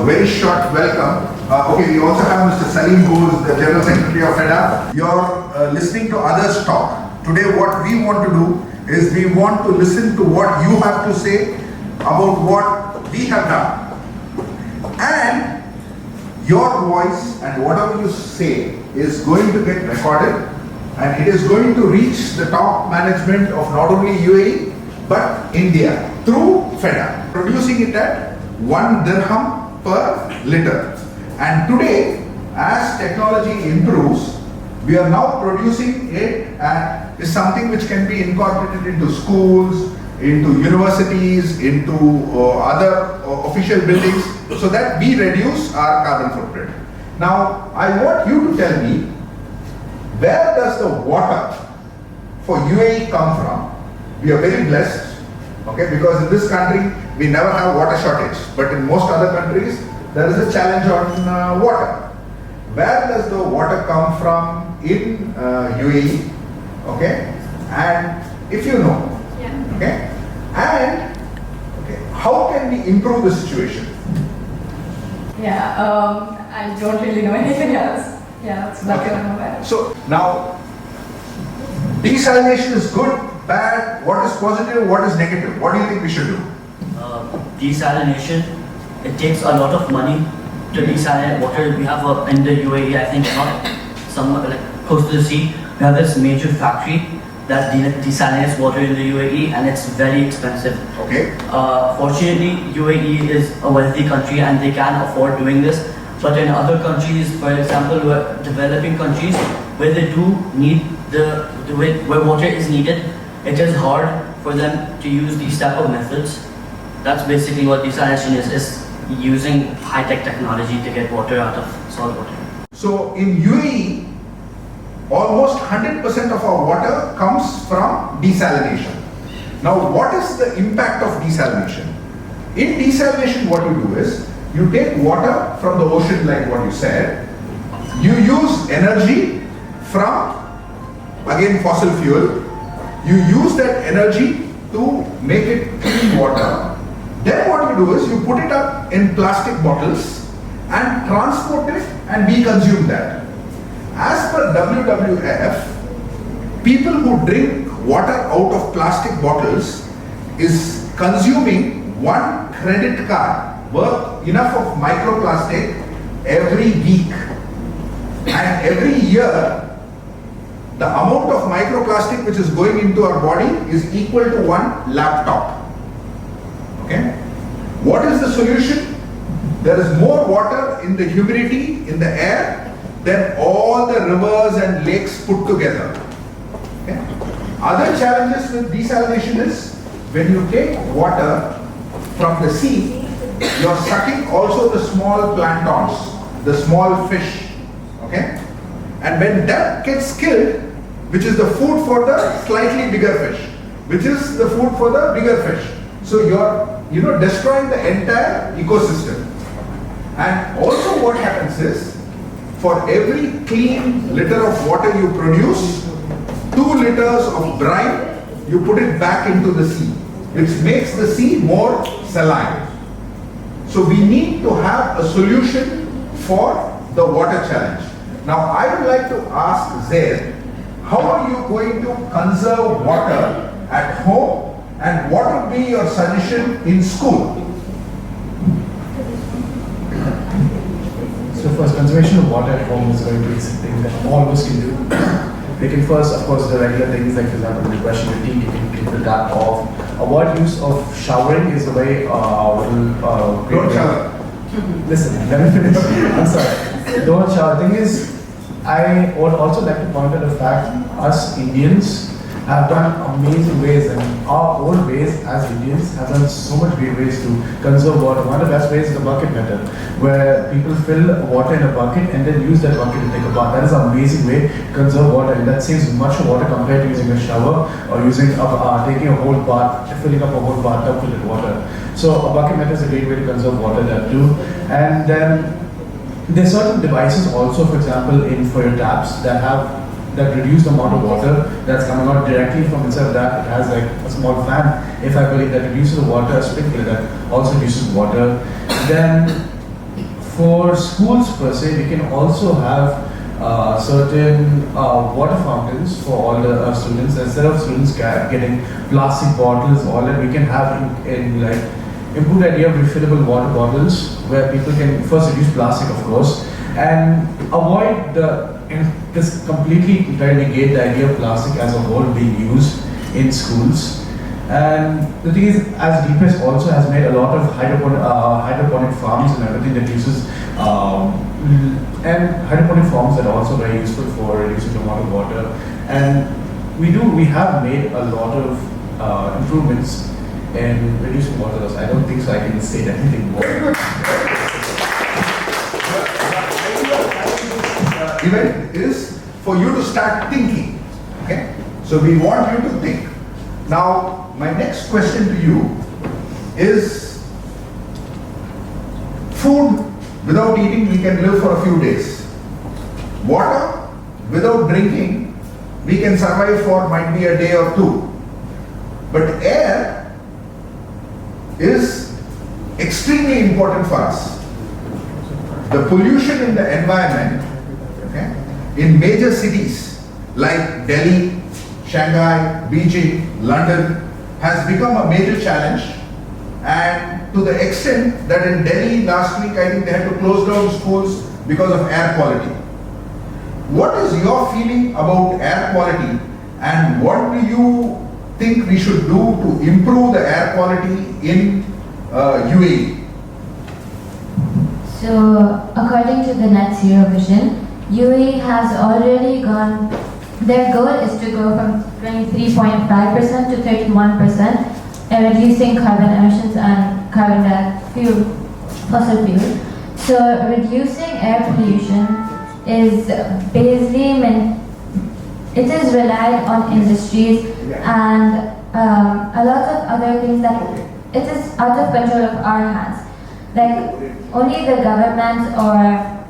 very short welcome. Okay, we also have Mr. Salim, who is the General Secretary of F.E.D.A. You're listening to others talk. Today what we want to do is we want to listen to what you have to say about what we have done. And your voice and whatever you say is going to get recorded, and it is going to reach the top management of not only UAE but India through F.E.D.A. Producing it at 1 dirham per liter. And today, as technology improves, we are now producing it and is something which can be incorporated into schools, into universities, into other official buildings, so that we reduce our carbon footprint. Now, I want you to tell me, where does the water for UAE come from? We are very blessed, okay, because in this country we never have water shortage, but in most other countries there is a challenge on water. Where does the water come from in UAE? Okay, and if you know, okay, and okay, how can we improve the situation? Yeah, I don't really know anything else. Yeah, it's not I'm aware. So now, desalination is good, bad. What is positive? What is negative? What do you think we should do? Desalination, it takes a lot of money to desalinate water. We have in the UAE, I think, not somewhere like close to the sea, we have this major factory that desalinates water in the UAE, and it's very expensive. Okay. Fortunately, UAE is a wealthy country and they can afford doing this. But in other countries, for example, developing countries, where they do need where water is needed, it is hard for them to use these type of methods. That's basically what desalination is using high-tech technology to get water out of salt water. So in UAE, almost 100% of our water comes from desalination. Now, what is the impact of desalination? In desalination, what you do is, you take water from the ocean, like what you said, you use energy from, again, fossil fuel, you use that energy to make it clean water. Then what you do is, you put it up in plastic bottles and transport it, and we consume that. As per WWF, people who drink water out of plastic bottles is consuming 1 credit card worth enough of microplastic every week. And every year, the amount of microplastic which is going into our body is equal to 1 laptop. Okay? What is the solution? There is more water in the humidity in the air than all the rivers and lakes put together. Okay? Other challenges with desalination is, when you take water from the sea, you are sucking also the small planktons, the small fish. Okay? And when that gets killed, which is the food for the slightly bigger fish, which is the food for the bigger fish. So you are destroying the entire ecosystem. And also what happens is, for every clean liter of water you produce, 2 liters of brine, you put it back into the sea, which makes the sea more saline. So we need to have a solution for the water challenge. Now I would like to ask Zaid, how are you going to conserve water at home, and what would be your suggestion in school? So first, conservation of water at home is a very basic thing that all of us can do. They can first, of course, the regular things like, for example, when you brushing your teeth, you can keep the tap off. Avoid use of showering is a very Don't shower. Listen, let me finish. I'm sorry. Don't shower. The thing is, I would also like to point out the fact us Indians have done amazing ways, and our own ways as Indians have done so much great ways to conserve water. One of the best ways is the bucket method, where people fill water in a bucket and then use that bucket to take a bath. That is an amazing way to conserve water, and that saves much water compared to using a shower or using taking a whole bath, filling up a whole bathtub full of water. So a bucket method is a great way to conserve water that too. And then there are certain devices also, for example, for your taps that reduce the amount of water that's coming out directly from inside of that. It has like a small fan, if I believe, that reduces the water, a sprinkler that also reduces water. Then for schools per se, we can also have certain water fountains for all the students. Instead of students getting plastic bottles, all that we can have in like improved idea of refillable water bottles where people can first reduce plastic, of course, and avoid this completely try to negate the idea of plastic as a whole being used in schools. And the thing is, as DPS also has made a lot of hydroponic farms and everything that uses and hydroponic farms that are also very useful for reducing the amount of water. And we have made a lot of improvements in reducing water loss. I don't think so I can say anything more. Event is for you to start thinking. Okay? So we want you to think. Now, my next question to you is, food without eating we can live for a few days. Water without drinking we can survive for might be a day or two. But air is extremely important for us. The pollution in the environment, okay, in major cities like Delhi, Shanghai, Beijing, London has become a major challenge, and to the extent that in Delhi last week I think they had to close down schools because of air quality. What is your feeling about air quality, and what do you think we should do to improve the air quality in UAE? So, according to the Net Zero Vision, UAE has already gone, their goal is to go from 23.5% to 31%, reducing carbon emissions and carbon dioxide fossil fuel. So, reducing air pollution is basically it is relied on industries and a lot of other things that it is out of control of our hands. Like only the government or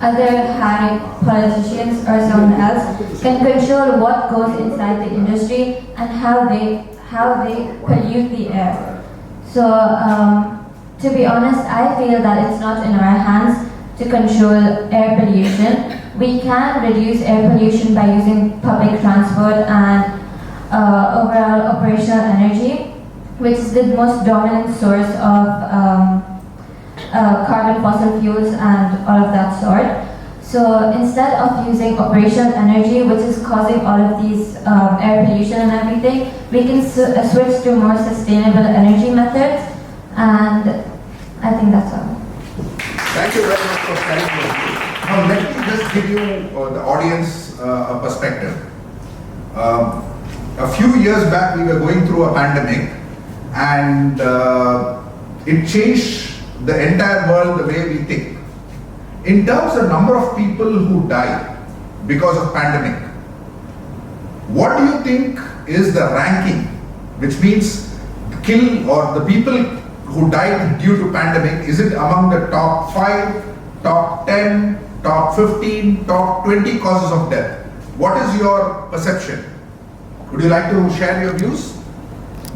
other high politicians or someone else can control what goes inside the industry and how they pollute the air. So to be honest, I feel that it's not in our hands to control air pollution. We can reduce air pollution by using public transport and overall operational energy, which is the most dominant source of carbon fossil fuels and all of that sort. So instead of using operational energy, which is causing all of these air pollution and everything, we can switch to more sustainable energy methods, and I think that's all. Thank you very much for sharing your view. Now let me just give you, the audience, a perspective. A few years back we were going through a pandemic, and it changed the entire world the way we think. In terms of number of people who died because of pandemic, what do you think is the ranking, which means kill or the people who died due to pandemic? Is it among the top 5, top 10, top 15, top 20 causes of death? What is your perception? Would you like to share your views?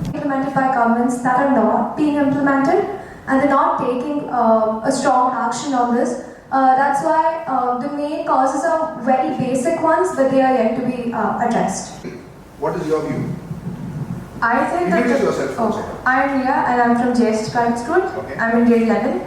Implemented by governments that are not being implemented, and they're not taking a strong action on this. That's why the main causes are very basic ones, but they are yet to be addressed. What is your view? I think Introduce yourself for a second. I'm Meena and I'm from JS Private School. Okay. I'm in grade 11.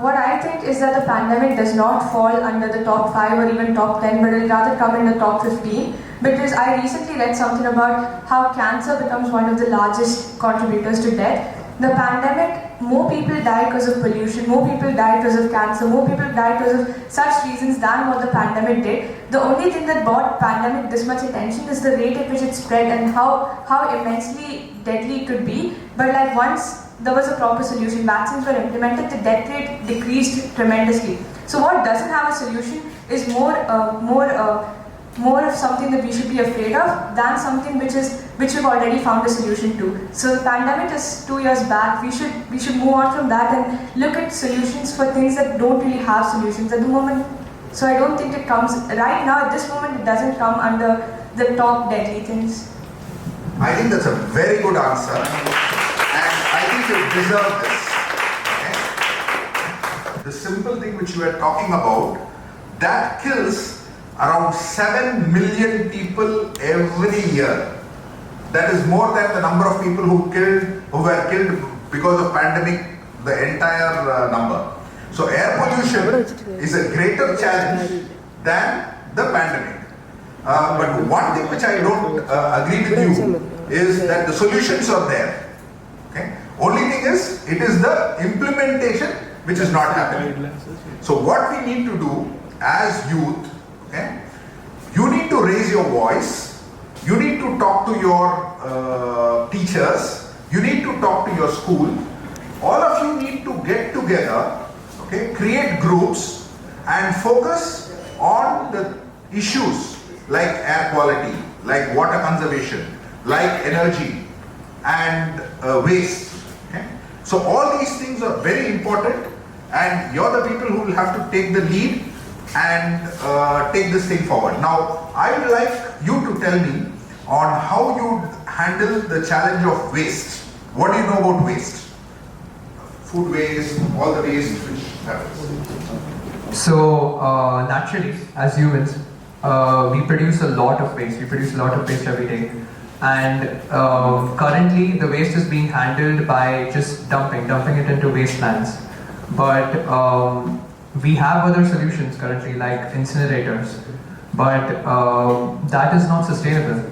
What I think is that the pandemic does not fall under the top 5 or even top 10, but it will rather come in the top 15. Because I recently read something about how cancer becomes one of the largest contributors to death. The pandemic, more people died because of pollution, more people died because of cancer, more people died because of such reasons than what the pandemic did. The only thing that brought pandemic this much attention is the rate at which it spread and how immensely deadly it could be. But like once there was a proper solution, vaccines were implemented, the death rate decreased tremendously. So what doesn't have a solution is more of something that we should be afraid of than something which we've already found a solution to. So the pandemic is 2 years back. We should move on from that and look at solutions for things that don't really have solutions at the moment. So I don't think it comes right now at this moment. It doesn't come under the top deadly things. I think that's a very good answer, and I think you deserve this. Okay? the simple thing which you are talking about, that kills around 7 million people every year. That is more than the number of people who were killed because of pandemic, the entire number. So air pollution is a greater challenge than the pandemic. But one thing which I don't agree with you is that the solutions are there. Okay? Only thing is, it is the implementation which is not happening. So what we need to do as youth, okay, you need to raise your voice, you need to talk to your teachers, you need to talk to your school. All of you need to get together, okay, create groups and focus on the issues like air quality, like water conservation, like energy and waste. Okay? So all these things are very important, and you're the people who will have to take the lead and take this thing forward. Now, I would like you to tell me on how you handle the challenge of waste. What do you know about waste? Food waste, all the waste which happens. So naturally, as humans, we produce a lot of waste. We produce a lot of waste every day. And currently, the waste is being handled by just dumping it into wastelands. But we have other solutions currently, like incinerators. But that is not sustainable.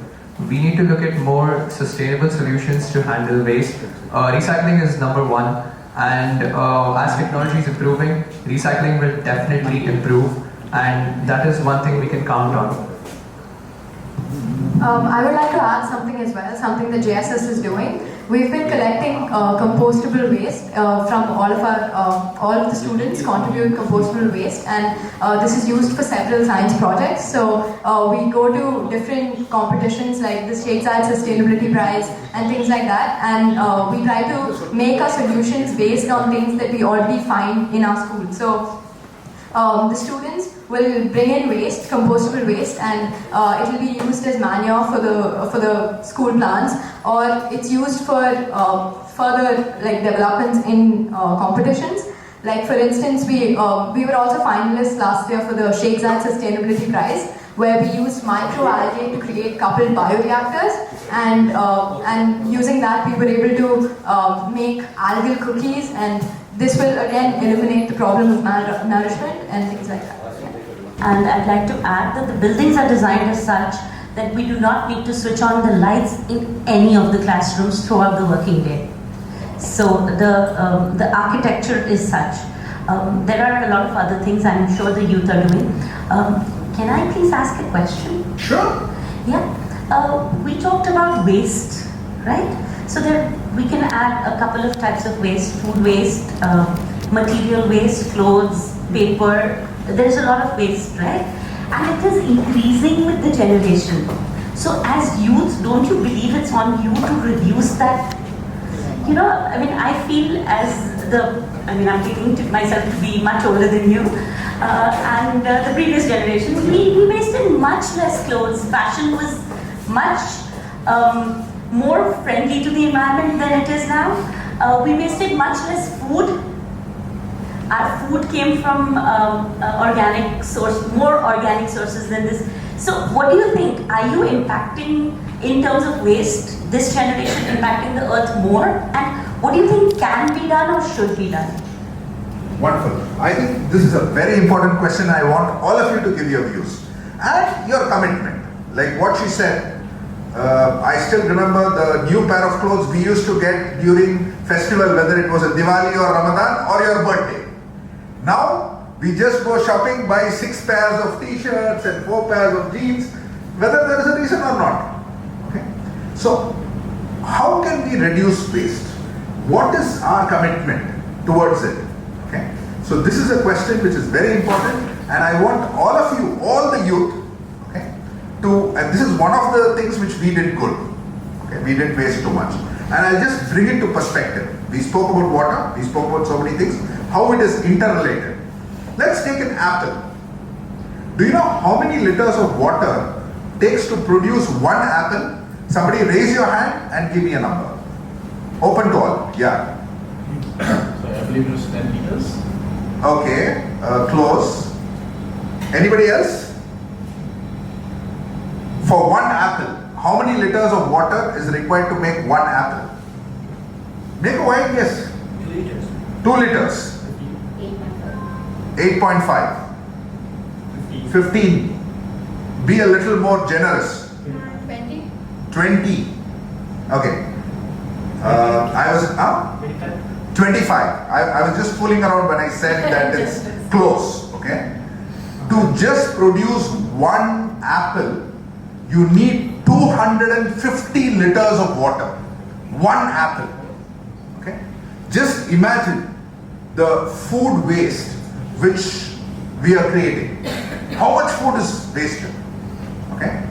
We need to look at more sustainable solutions to handle waste. Recycling is number one. And as technology is improving, recycling will definitely improve, and that is one thing we can count on. I would like to add something as well, something that JSS is doing. We've been collecting compostable waste from all of the students contribute compostable waste, and this is used for several science projects. So we go to different competitions like the stateside sustainability prize and things like that, and we try to make our solutions based on things that we already find in our school. So the students will bring in waste, compostable waste, and it will be used as manure for the school plants, or it's used for further like developments in competitions. Like for instance, we were also finalists last year for the Sheikhzad Sustainability Prize, where we used microalgae to create coupled bioreactors, and using that we were able to make algal cookies, and this will again eliminate the problem of malnourishment and things like that. And I'd like to add that the buildings are designed as such that we do not need to switch on the lights in any of the classrooms throughout the working day. So the architecture is such. There are a lot of other things I'm sure the youth are doing. Can I please ask a question? Sure. Yeah. We talked about waste, right? So there we can add a couple of types of waste: food waste, material waste, clothes, paper. There's a lot of waste, right? And it is increasing with the generation. So as youth, don't you believe it's on you to reduce that? You know, I mean, I feel I'm feeling to myself to be much older than you. And the previous generation, we wasted much less clothes. Fashion was much more friendly to the environment than it is now. We wasted much less food. Our food came from more organic sources than this. So what do you think? Are you impacting, in terms of waste, this generation impacting the earth more? And what do you think can be done or should be done? Wonderful. I think this is a very important question. I want all of you to give your views and your commitment. Like what she said, I still remember the new pair of clothes we used to get during festival, whether it was a Diwali or Ramadan or your birthday. Now, we just go shopping, buy 6 pairs of t-shirts and 4 pairs of jeans, whether there is a reason or not. Okay? So, how can we reduce waste? What is our commitment towards it? Okay? So, this is a question which is very important, and I want all of you, all the youth, okay, and this is one of the things which we did good. Okay? We didn't waste too much. And I'll just bring it to perspective. We spoke about water, we spoke about so many things, how it is interrelated. Let's take an apple. Do you know how many liters of water takes to produce one apple? Somebody raise your hand and give me a number. Open to all. Yeah. So I believe it was 10 liters. Okay, close. Anybody else? For one apple, how many liters of water is required to make one apple? Make a wild guess. 2 liters. 2 liters. 8.5. 15. Be a little more generous. 20. 20. Okay. I was 25. I was just fooling around when I said that it's close. Okay. To just produce one apple, you need 250 liters of water. One apple. Okay. Just imagine the food waste which we are creating. How much food is wasted? Okay.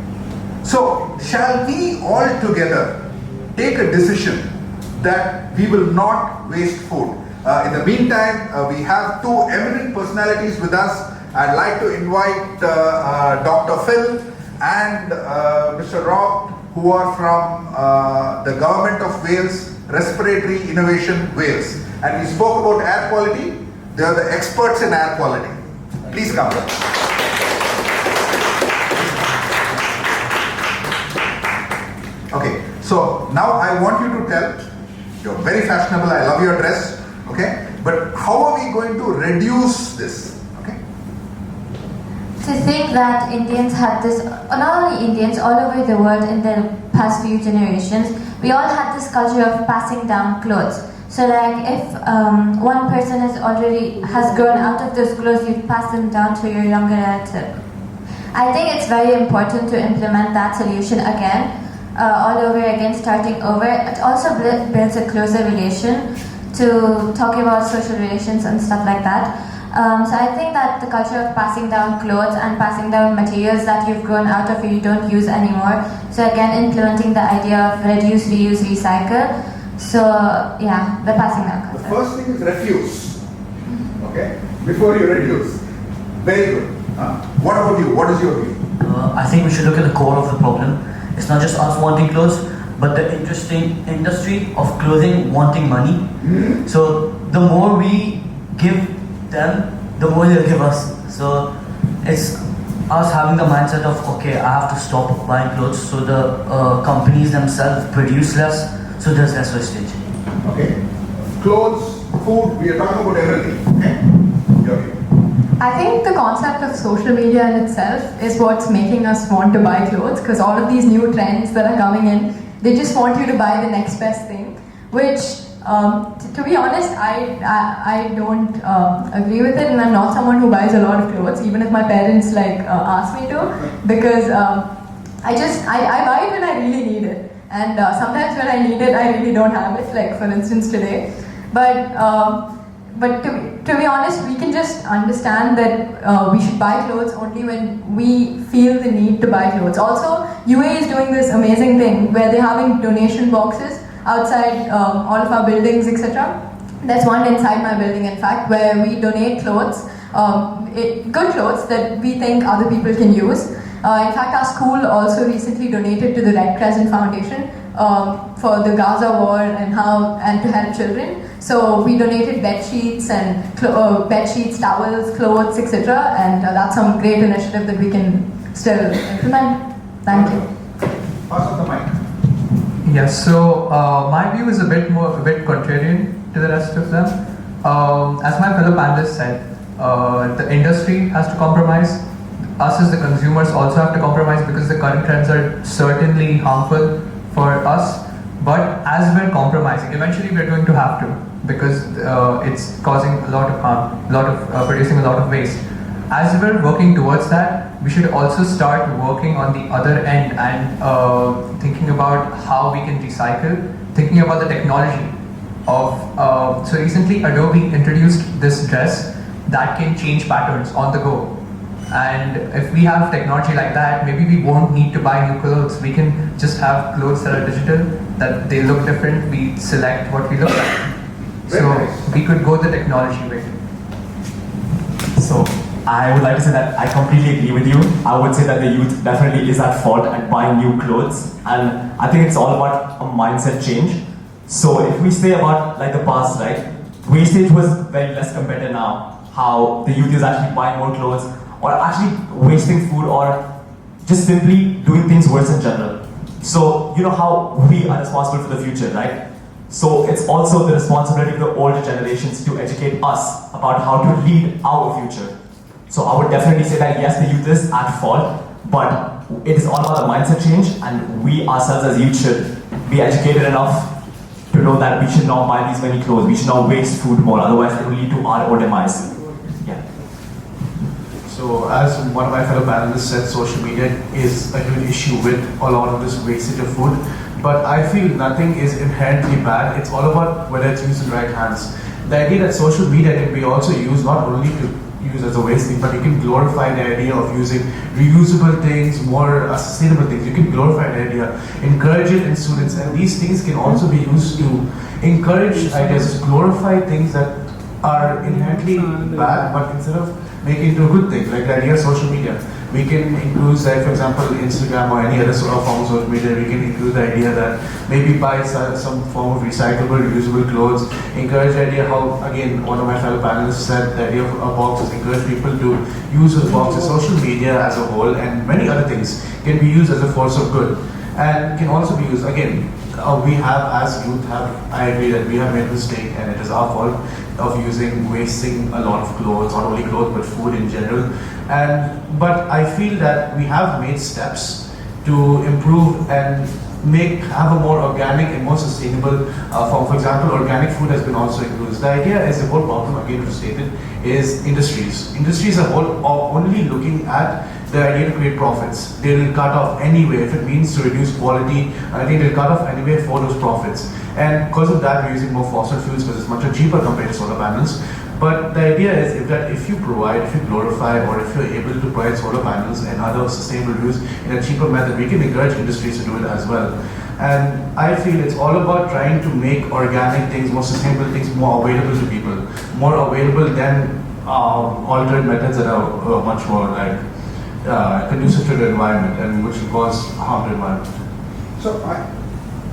So, shall we all together take a decision that we will not waste food? In the meantime, we have two eminent personalities with us. I'd like to invite Dr. Phil and Mr. Rob, who are from the Government of Wales, Respiratory Innovation Wales. And we spoke about air quality. They are the experts in air quality. Please come. Okay, so now I want you to tell, you're very fashionable, I love your dress, okay? But how are we going to reduce this, okay? To think that Indians had this, not only Indians, all over the world in the past few generations, we all had this culture of passing down clothes. So like if one person has grown out of those clothes, you pass them down to your younger relative. I think it's very important to implement that solution again. All over again, starting over. It also builds a closer relation to talking about social relations and stuff like that. So I think that the culture of passing down clothes and passing down materials that you've grown out of or you don't use anymore. So again, implementing the idea of reduce, reuse, recycle. So yeah, the passing down culture. The first thing is refuse. Okay? Before you reduce. Very good. What about you? What is your view? I think we should look at the core of the problem. It's not just us wanting clothes, but the interesting industry of clothing wanting money. So the more we give them, the more they'll give us. So it's us having the mindset of, okay, I have to stop buying clothes, so the companies themselves produce less, so there's less wastage. Okay. Clothes, food, we are talking about everything. Okay? Your view. I think the concept of social media in itself is what's making us want to buy clothes, because all of these new trends that are coming in, they just want you to buy the next best thing, which to be honest, I don't agree with it, and I'm not someone who buys a lot of clothes, even if my parents ask me to, because I buy it when I really need it, and sometimes when I need it, I really don't have it, like for instance today, but to be honest, we can just understand that we should buy clothes only when we feel the need to buy clothes. Also, UAE is doing this amazing thing where they're having donation boxes outside all of our buildings, etc. There's one inside my building, in fact, where we donate clothes, good clothes that we think other people can use. In fact, our school also recently donated to the Red Crescent Foundation for the Gaza war and to help children. So we donated bed sheets and towels, clothes, etc. And that's some great initiative that we can still implement. Thank you. Pass on the mic. Yes. So my view is a bit contrarian to the rest of them. As my fellow panelists said, the industry has to compromise. Us as the consumers also have to compromise, because the current trends are certainly harmful for us. But as we're compromising, eventually we're going to have to, because it's causing a lot of harm, producing a lot of waste. As we're working towards that, we should also start working on the other end and thinking about how we can recycle, thinking about the technology of, so recently Adobe introduced this dress that can change patterns on the go. And if we have technology like that, maybe we won't need to buy new clothes. We can just have clothes that are digital, that they look different, we select what we look like. So we could go the technology way. So I would like to say that I completely agree with you. I would say that the youth definitely is at fault at buying new clothes, and I think it's all about a mindset change. So if we say about like the past, right, wastage was very less compared to now. how the youth is actually buying more clothes, or actually wasting food, or just simply doing things worse in general. So, you know how we are responsible for the future, right? So it's also the responsibility of the older generations to educate us about how to lead our future. So I would definitely say that yes, the youth is at fault, but it is all about the mindset change, and we ourselves as youth should be educated enough to know that we should not buy these many clothes, we should not waste food more, otherwise it will lead to our own demise. Yeah. So, as one of my fellow panelists said, social media is a huge issue with a lot of this wastage of food. But I feel nothing is inherently bad. It's all about whether it's used in the right hands. The idea that social media can be also used not only to use as a waste thing, but you can glorify the idea of using reusable things, more sustainable things. You can glorify the idea, encourage it in students, and these things can also be used to encourage ideas, glorify things that are inherently bad, but instead of make it into a good thing, like the idea of social media. We can include, like, for example, Instagram or any other sort of form of social media. We can include the idea that maybe buy some form of recyclable, reusable clothes. Encourage the idea how, again, one of my fellow panelists said, the idea of boxes. Encourage people to use those boxes. Social media as a whole and many other things can be used as a force of good, and can also be used, again, we have, as youth, I agree that we have made a mistake, and it is our fault of wasting a lot of clothes, not only clothes but food in general. But I feel that we have made steps to improve and have a more organic and more sustainable form. For example, organic food has been also included. The idea is, the whole problem, again to state it, is industries. Industries are only looking at the idea to create profits. They'll cut off anyway if it means to reduce quality. I think they'll cut off anyway for those profits. And because of that, we're using more fossil fuels because it's much cheaper compared to solar panels. But the idea is if you glorify, or if you're able to provide solar panels and other sustainable fuels in a cheaper method, we can encourage industries to do it as well. And I feel it's all about trying to make organic things, more sustainable things, more available to people, more available than alternate methods that are much more conducive to the environment and which will cause harm to the environment. So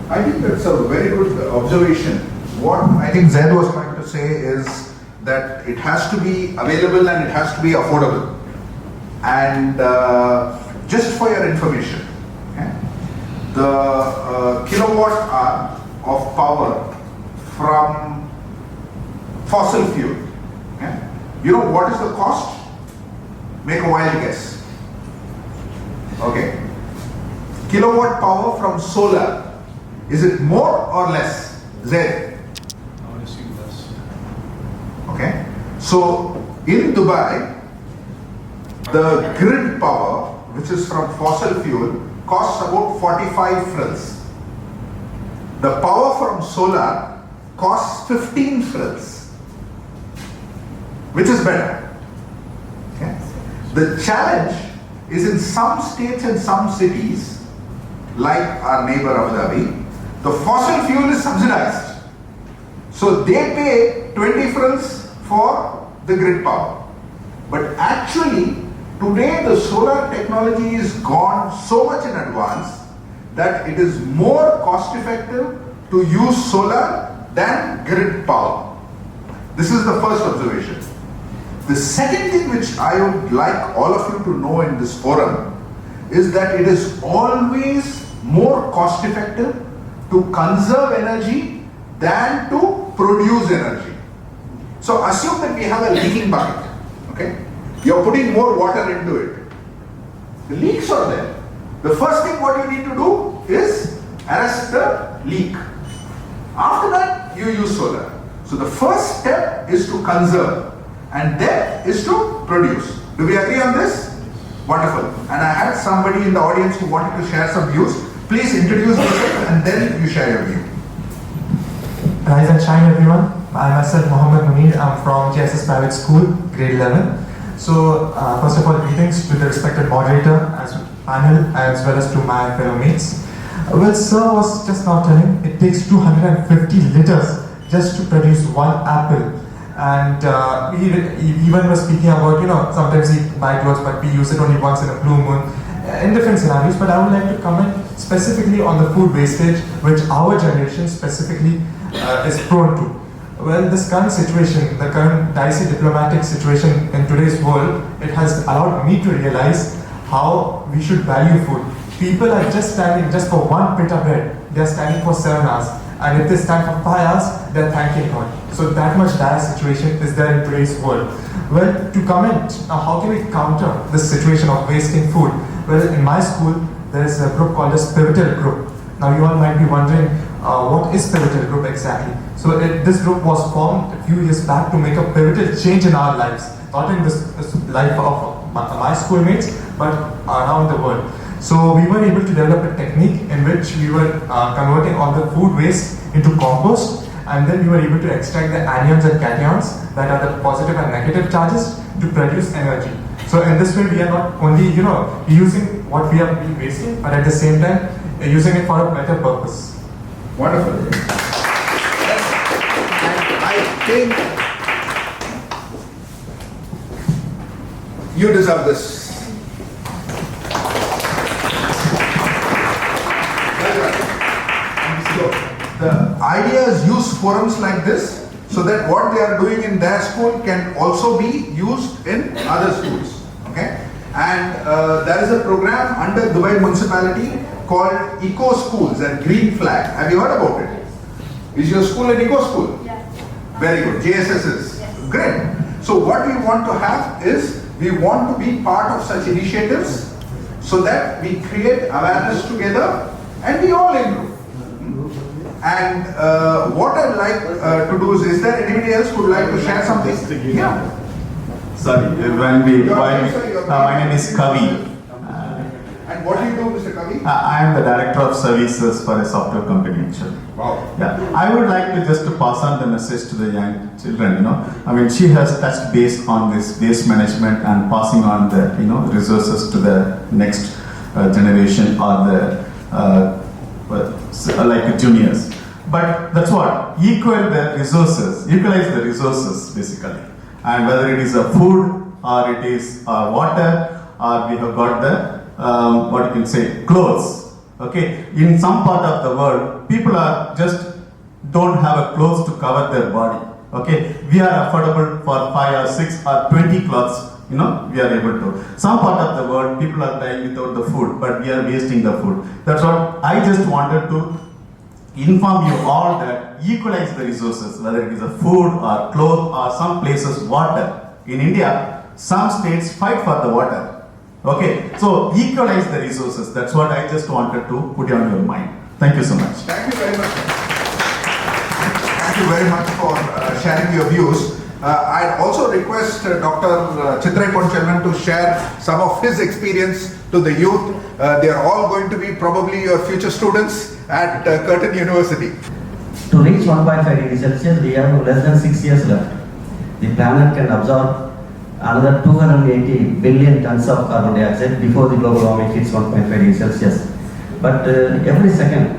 I think that's a very good observation. What I think Zaid was trying to say is that it has to be available and it has to be affordable. And just for your information, okay, the kilowatt hour of power from fossil fuel, okay, you know what is the cost? Make a wild guess. Okay. Kilowatt power from solar, is it more or less? Zaid? I would assume less. Okay. So in Dubai, the grid power, which is from fossil fuel, costs about 45 frills. The power from solar costs 15 frills. Which is better? Okay. The challenge is in some states and some cities, like our neighbor Abu Dhabi, the fossil fuel is subsidized. So they pay 20 frills for the grid power. But actually, today the solar technology is gone so much in advance that it is more cost effective to use solar than grid power. This is the first observation. The second thing which I would like all of you to know in this forum is that it is always more cost effective to conserve energy than to produce energy. So assume that we have a leaking bucket, okay? You're putting more water into it. The leaks are there. The first thing what you need to do is arrest the leak. After that, you use solar. So the first step is to conserve, and then is to produce. Do we agree on this? Wonderful. And I had somebody in the audience who wanted to share some views. Please introduce yourself and then you share your view. Rise and shine, everyone. I myself, Mohammed Munir. I'm from JSS Private School, grade 11. So, first of all, greetings to the respected moderator, panel, as well as to my fellow mates. Well, sir was just now telling, it takes 250 liters just to produce one apple. And we even was speaking about, sometimes we buy clothes, but we use it only once in a blue moon, in different scenarios. But I would like to comment specifically on the food wastage, which our generation specifically is prone to. Well, this current situation, the current dicey diplomatic situation in today's world, it has allowed me to realize how we should value food. People are just standing just for one pita bread. They are standing for 7 hours. And if they stand for 5 hours, they are thanking God. So that much dire situation is there in today's world. Well, to comment, how can we counter this situation of wasting food? Well, in my school, there is a group called as Pivotal Group. Now you all might be wondering, what is Pivotal Group exactly? So this group was formed a few years back to make a pivotal change in our lives. Not in this life of my schoolmates, but around the world. So we were able to develop a technique in which we were converting all the food waste into compost, and then we were able to extract the anions and cations that are the positive and negative charges to produce energy. So in this way, we are not only using what we have been wasting, but at the same time using it for a better purpose. Wonderful. Yes. And I think you deserve this. So the idea is use forums like this so that what they are doing in their school can also be used in other schools. Okay? And there is a program under Dubai municipality called Eco Schools and Green Flag. Have you heard about it? Is your school an eco school? Yes. Very good. JSS is. Yes. Great. So what we want to have is, we want to be part of such initiatives so that we create awareness together and we all improve. And what I'd like to do is there anybody else who would like to share something? Yeah. Sorry, my name is Kavi. And what do you do, Mr. Kavi? I am the Director of Services for a software company actually. Wow. Yeah, I would like to just pass on the message to the young children, I mean, she has touched base on this waste management and passing on the, resources to the next generation or the, like juniors. But that's what, equalize the resources basically. And whether it is a food or it is water or we have got the, what you can say, clothes. Okay, in some part of the world, people are just don't have a clothes to cover their body. Okay, we are affordable for 5 or 6 or 20 clothes. We are able to. Some part of the world, people are dying without the food, but we are wasting the food. That's what I just wanted to inform you all, that equalize the resources, whether it is a food or cloth or some places water. In India, some states fight for the water. Okay, so equalize the resources. That's what I just wanted to put on your mind. Thank you so much. Thank you very much. Thank you very much for sharing your views. I'd also request Dr. Chitrai Ponchelman to share some of his experience to the youth. They are all going to be probably your future students at Curtin University. To reach 1.5 degrees Celsius, we have less than 6 years left. The planet can absorb another 280 billion tons of carbon dioxide before the global warming hits 1.5 degrees Celsius. But every second,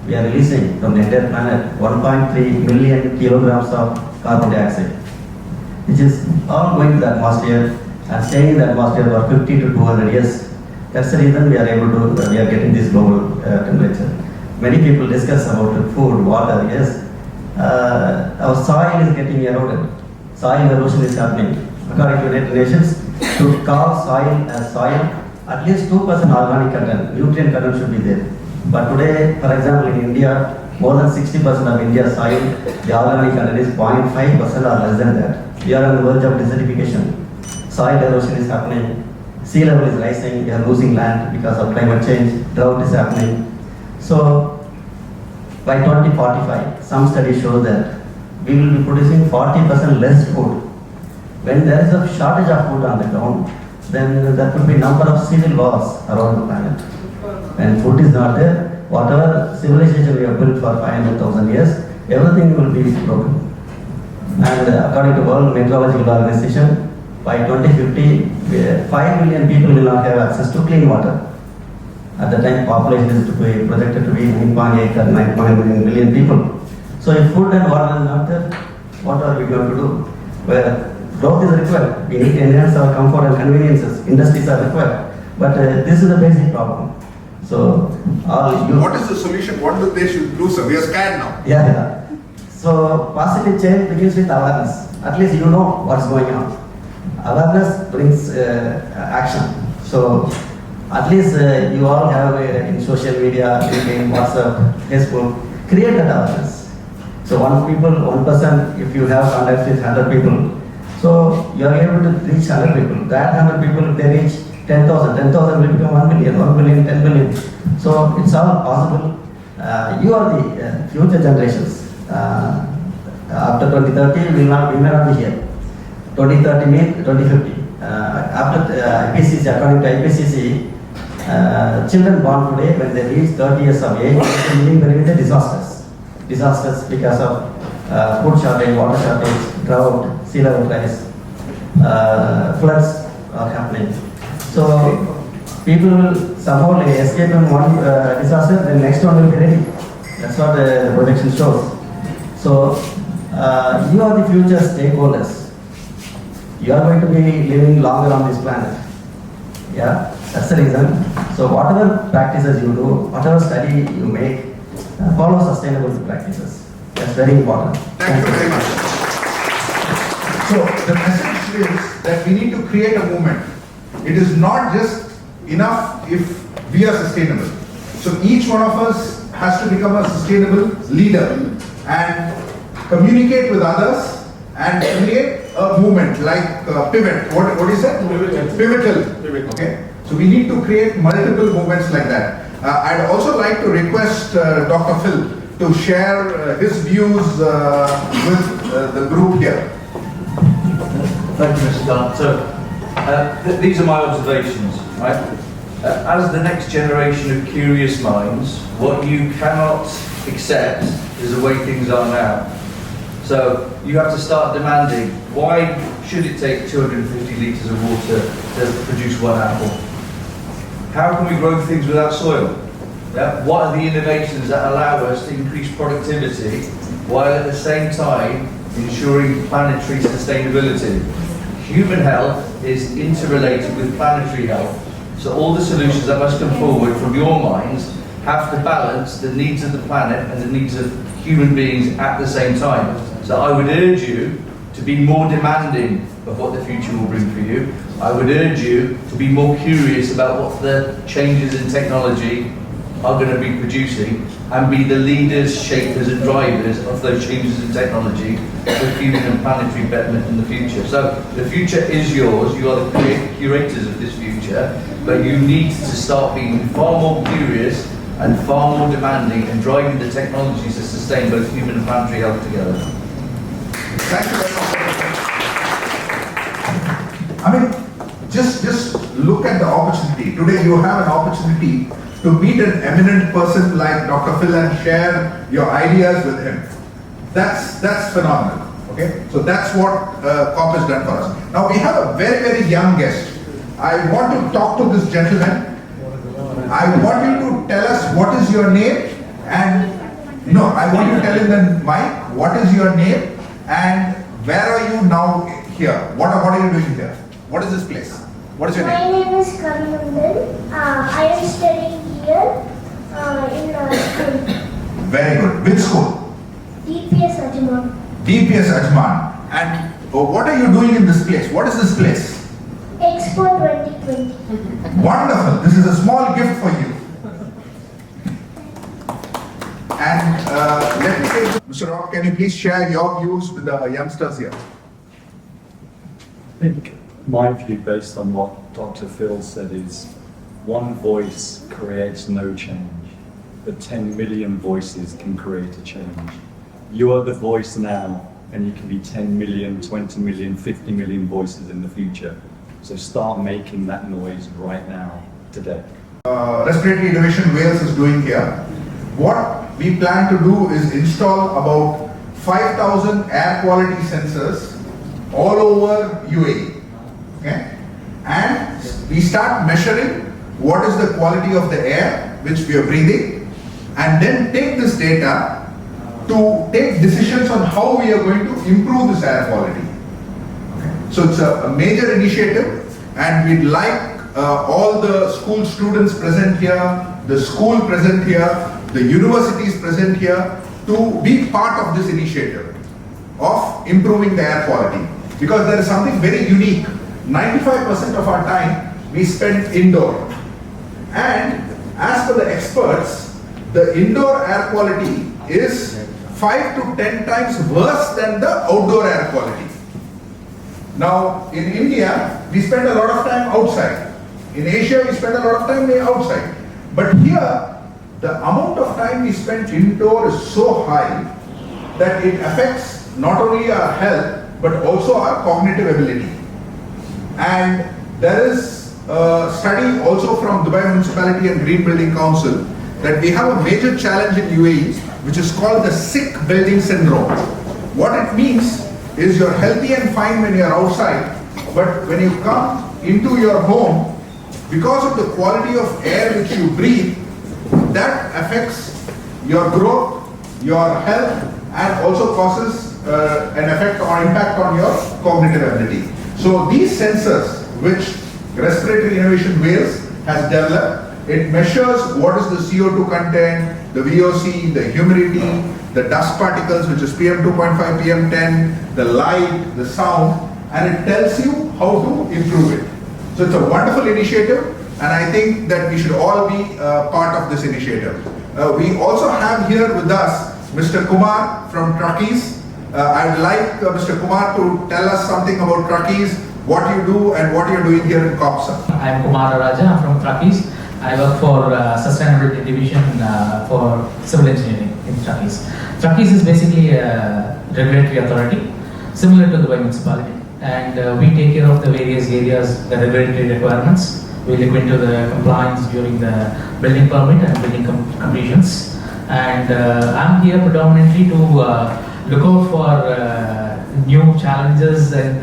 we are releasing from the entire planet 1.3 million kilograms of carbon dioxide, which is all going to the atmosphere and staying in the atmosphere for 50 to 200 years. That's the reason we are getting this global temperature. Many people discuss about food, water. Yes, our soil is getting eroded. Soil erosion is happening. According to United Nations, to call soil as soil, at least 2% organic content, nutrient content should be there. But today, for example, in India, more than 60% of India's soil, the organic content is 0.5% or less than that. We are on the verge of desertification. Soil erosion is happening. Sea level is rising. We are losing land because of climate change. Drought is happening. So, by 2045, some studies show that we will be producing 40% less food. When there is a shortage of food on the ground, then there could be number of civil wars around the planet. When food is not there, whatever civilization we have built for 500,000 years, everything will be broken. And according to World Meteorological Organization, by 2050, 5 million people will not have access to clean water. At the time, population is projected to be 9.8 or 9.9 million people. So if food and water is not there, what are we going to do? Where growth is required. We need to enhance our comfort and conveniences. Industries are required. But this is the basic problem. So, what is the solution? What do they should do, sir? We are scared now. Yeah. So positive change begins with awareness. At least you know what's going on. Awareness brings action. So at least you all have in social media, LinkedIn, WhatsApp, Facebook, create that awareness. So one person, if you have contact with 100 people, so you are able to reach 100 people. That 100 people, if they reach 10,000, 10,000 will become 1 million, 1 million, 10 million. So it's all possible. You are the future generations. After 2030, we may not be here. 2030 means 2050. After IPCC, according to IPCC, children born today, when they reach 30 years of age, they are living with the disasters. Disasters because of food shortage, water shortage, drought, sea level rise, floods are happening. So people will somehow escape in one disaster, the next one will be ready. That's what the projection shows. So you are the future stakeholders. You are going to be living longer on this planet. Yeah, that's the reason. So whatever practices you do, whatever study you make, follow sustainable practices. That's very important. Thank you very much. So the message is that we need to create a movement. It is not just enough if we are sustainable. So each one of us has to become a sustainable leader and communicate with others and create a movement like pivot. What is that? Pivotal. Okay. So we need to create multiple movements like that. I'd also like to request Dr. Phil to share his views with the group here. Thank you, Mr. Dunn. So these are my observations, right? As the next generation of curious minds, what you cannot accept is the way things are now. So you have to start demanding, why should it take 250 litres of water to produce one apple? How can we grow things without soil? Yeah? What are the innovations that allow us to increase productivity while at the same time ensuring planetary sustainability? Human health is interrelated with planetary health. So all the solutions that must come forward from your minds have to balance the needs of the planet and the needs of human beings at the same time. So I would urge you to be more demanding of what the future will bring for you. I would urge you to be more curious about what the changes in technology are going to be producing and be the leaders, shapers and drivers of those changes in technology for human and planetary betterment in the future. So the future is yours, you are the curators of this future, but you need to start being far more curious and far more demanding and driving the technologies to sustain both human and planetary health together. Thank you very much. I mean, just look at the opportunity. Today you have an opportunity to meet an eminent person like Dr. Phil and share your ideas with him. That's phenomenal. Okay, so that's what COP has done for us. Now we have a very young guest. I want to talk to this gentleman. I want you to tell us what is your name and I want you to tell him the mic what is your name and where are you now here? What are you doing here? What is this place? What is your name? My name is Kavi. I am studying here in school. Very good. Which school? DPS Ajman. DPS Ajman. And what are you doing in this place? What is this place? EXPO 2020. Wonderful. This is a small gift for you. And let me say, Mr. Rock, can you please share your views with the youngsters here? I think my view, based on what Dr. Phil said, is one voice creates no change, but 10 million voices can create a change. You are the voice now, and you can be 10 million, 20 million, 50 million voices in the future. So start making that noise right now, today. Respiratory Innovation Wales is doing here. What we plan to do is install about 5,000 air quality sensors all over UAE. Okay? And we start measuring what is the quality of the air which we are breathing and then take this data to take decisions on how we are going to improve this air quality. So it's a major initiative and we'd like all the school students present here, the school present here, the universities present here, to be part of this initiative of improving the air quality, because there is something very unique. 95% of our time we spend indoor, and as per the experts, the indoor air quality is 5 to 10 times worse than the outdoor air quality. Now, in India, we spend a lot of time outside. In Asia, we spend a lot of time outside. But here, the amount of time we spend indoor is so high that it affects not only our health, but also our cognitive ability. And there is a study also from Dubai Municipality and Green Building Council that we have a major challenge in UAE, which is called the sick building syndrome. What it means is you're healthy and fine when you're outside, but when you come into your home, because of the quality of air which you breathe, that affects your growth, your health, and also causes an effect or impact on your cognitive ability. So these sensors, which Respiratory Innovation Wales has developed, it measures what is the CO2 content, the VOC, the humidity, the dust particles, which is PM2.5, PM10, the light, the sound, and it tells you how to improve it. So it's a wonderful initiative, and I think that we should all be part of this initiative. We also have here with us Mr. Kumar from Truckies. I'd like Mr. Kumar to tell us something about Truckies, what you do and what you're doing here in COP. I'm Kumar Raja, I'm from Truckies. I work for Sustainability Division for Civil Engineering in Truckies. Truckies is basically a regulatory authority similar to the Dubai Municipality, and we take care of the various areas, the regulatory requirements. We look into the compliance during the building permit and building completions. And I'm here predominantly to look out for new challenges and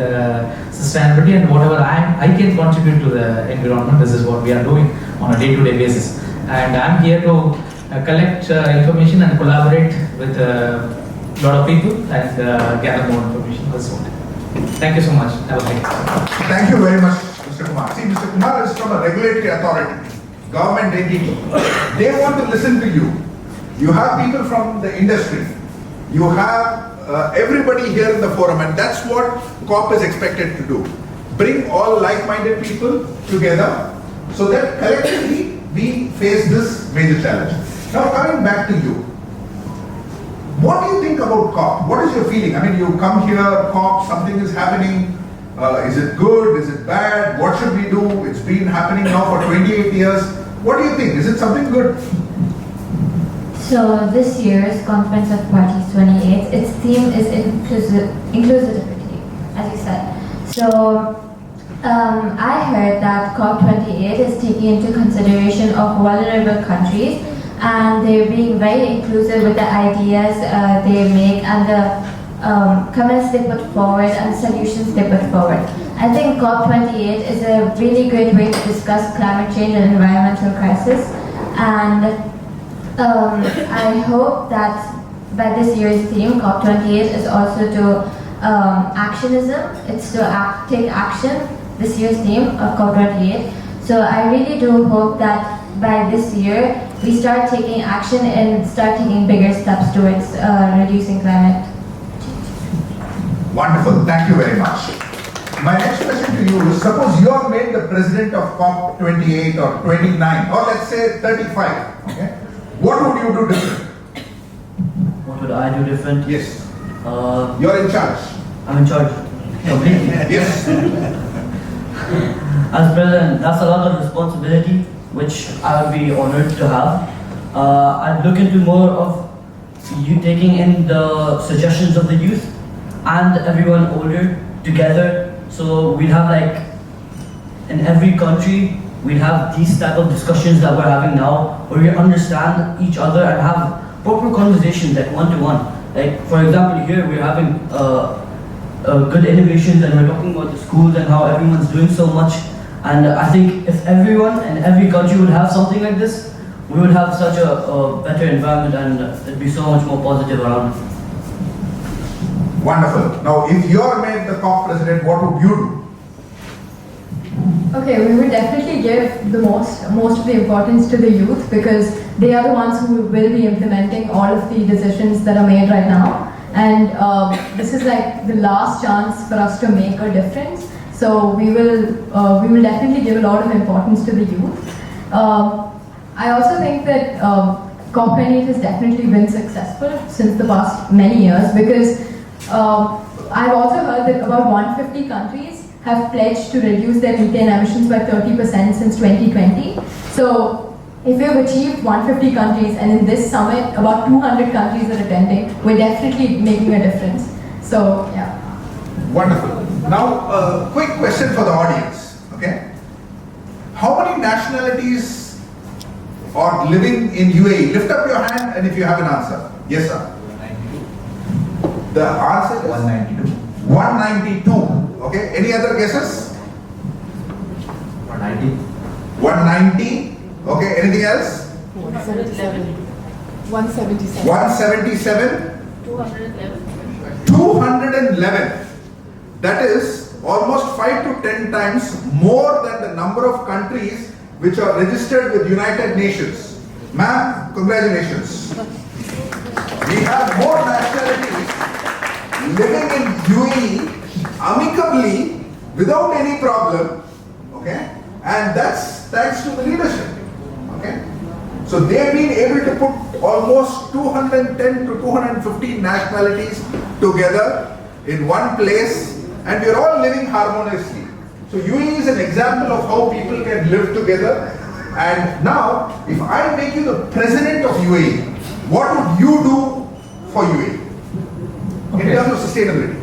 sustainability, and whatever I can contribute to the environment. This is what we are doing on a day-to-day basis. And I'm here to collect information and collaborate with a lot of people and gather more information. That's what. Thank you so much. Have a great day. Thank you very much, Mr. Kumar. See, Mr. Kumar is from a regulatory authority, government entity. They want to listen to you. You have people from the industry. You have everybody here in the forum, and that's what COP is expected to do. Bring all like-minded people together so that collectively we face this major challenge. Now, coming back to you, what do you think about COP? What is your feeling? I mean, you come here, COP, something is happening. Is it good? Is it bad? What should we do? It's been happening now for 28 years. What do you think? Is it something good? So this year's Conference of Parties 28, its theme is inclusivity, as you said. So I heard that COP28 is taking into consideration of vulnerable countries, and they're being very inclusive with the ideas they make and the comments they put forward and solutions they put forward. I think COP28 is a really great way to discuss climate change and environmental crisis, and I hope that by this year's theme, COP28 is also to actionism. It's to take action, this year's theme of COP28. So I really do hope that by this year, we start taking action and start taking bigger steps towards reducing climate change. Wonderful, thank you very much. My next question to you is, suppose you are made the president of COP28 or 29, or let's say 35, okay? What would you do different? What would I do different? Yes. You're in charge. I'm in charge. Completely. Yes. As president, that's a lot of responsibility, which I would be honored to have. I'd look into more of you taking in the suggestions of the youth and everyone older together. So we'd have like, in every country, we'd have these type of discussions that we're having now, where we understand each other and have proper conversations, like one-to-one. Like, for example, here we're having good innovations, and we're talking about the schools and how everyone's doing so much. And I think if everyone and every country would have something like this, we would have such a better environment, and it'd be so much more positive around. Wonderful. Now, if you're made the COP president, what would you do? Okay, we will definitely give the most of the importance to the youth because they are the ones who will be implementing all of the decisions that are made right now. And this is like the last chance for us to make a difference. So we will definitely give a lot of importance to the youth. I also think that COP28 has definitely been successful since the past many years because I've also heard that about 150 countries have pledged to reduce their methane emissions by 30% since 2020. So if we have achieved 150 countries and in this summit about 200 countries are attending, we're definitely making a difference. So yeah. Wonderful. Now, a quick question for the audience, okay? How many nationalities are living in UAE? Lift up your hand and if you have an answer. Yes, sir. 192. The answer is? 192. 192. Okay, any other guesses? 190. 190. Okay, anything else? 177. 177. 177. 211. 211. That is almost 5 to 10 times more than the number of countries which are registered with United Nations. Ma'am, congratulations. We have more nationalities living in UAE amicably without any problem, okay? And that's thanks to the leadership, okay? So they've been able to put almost 210 to 215 nationalities together in one place, and we're all living harmoniously. So UAE is an example of how people can live together. And now, if I make you the president of UAE, what would you do for UAE in terms of sustainability?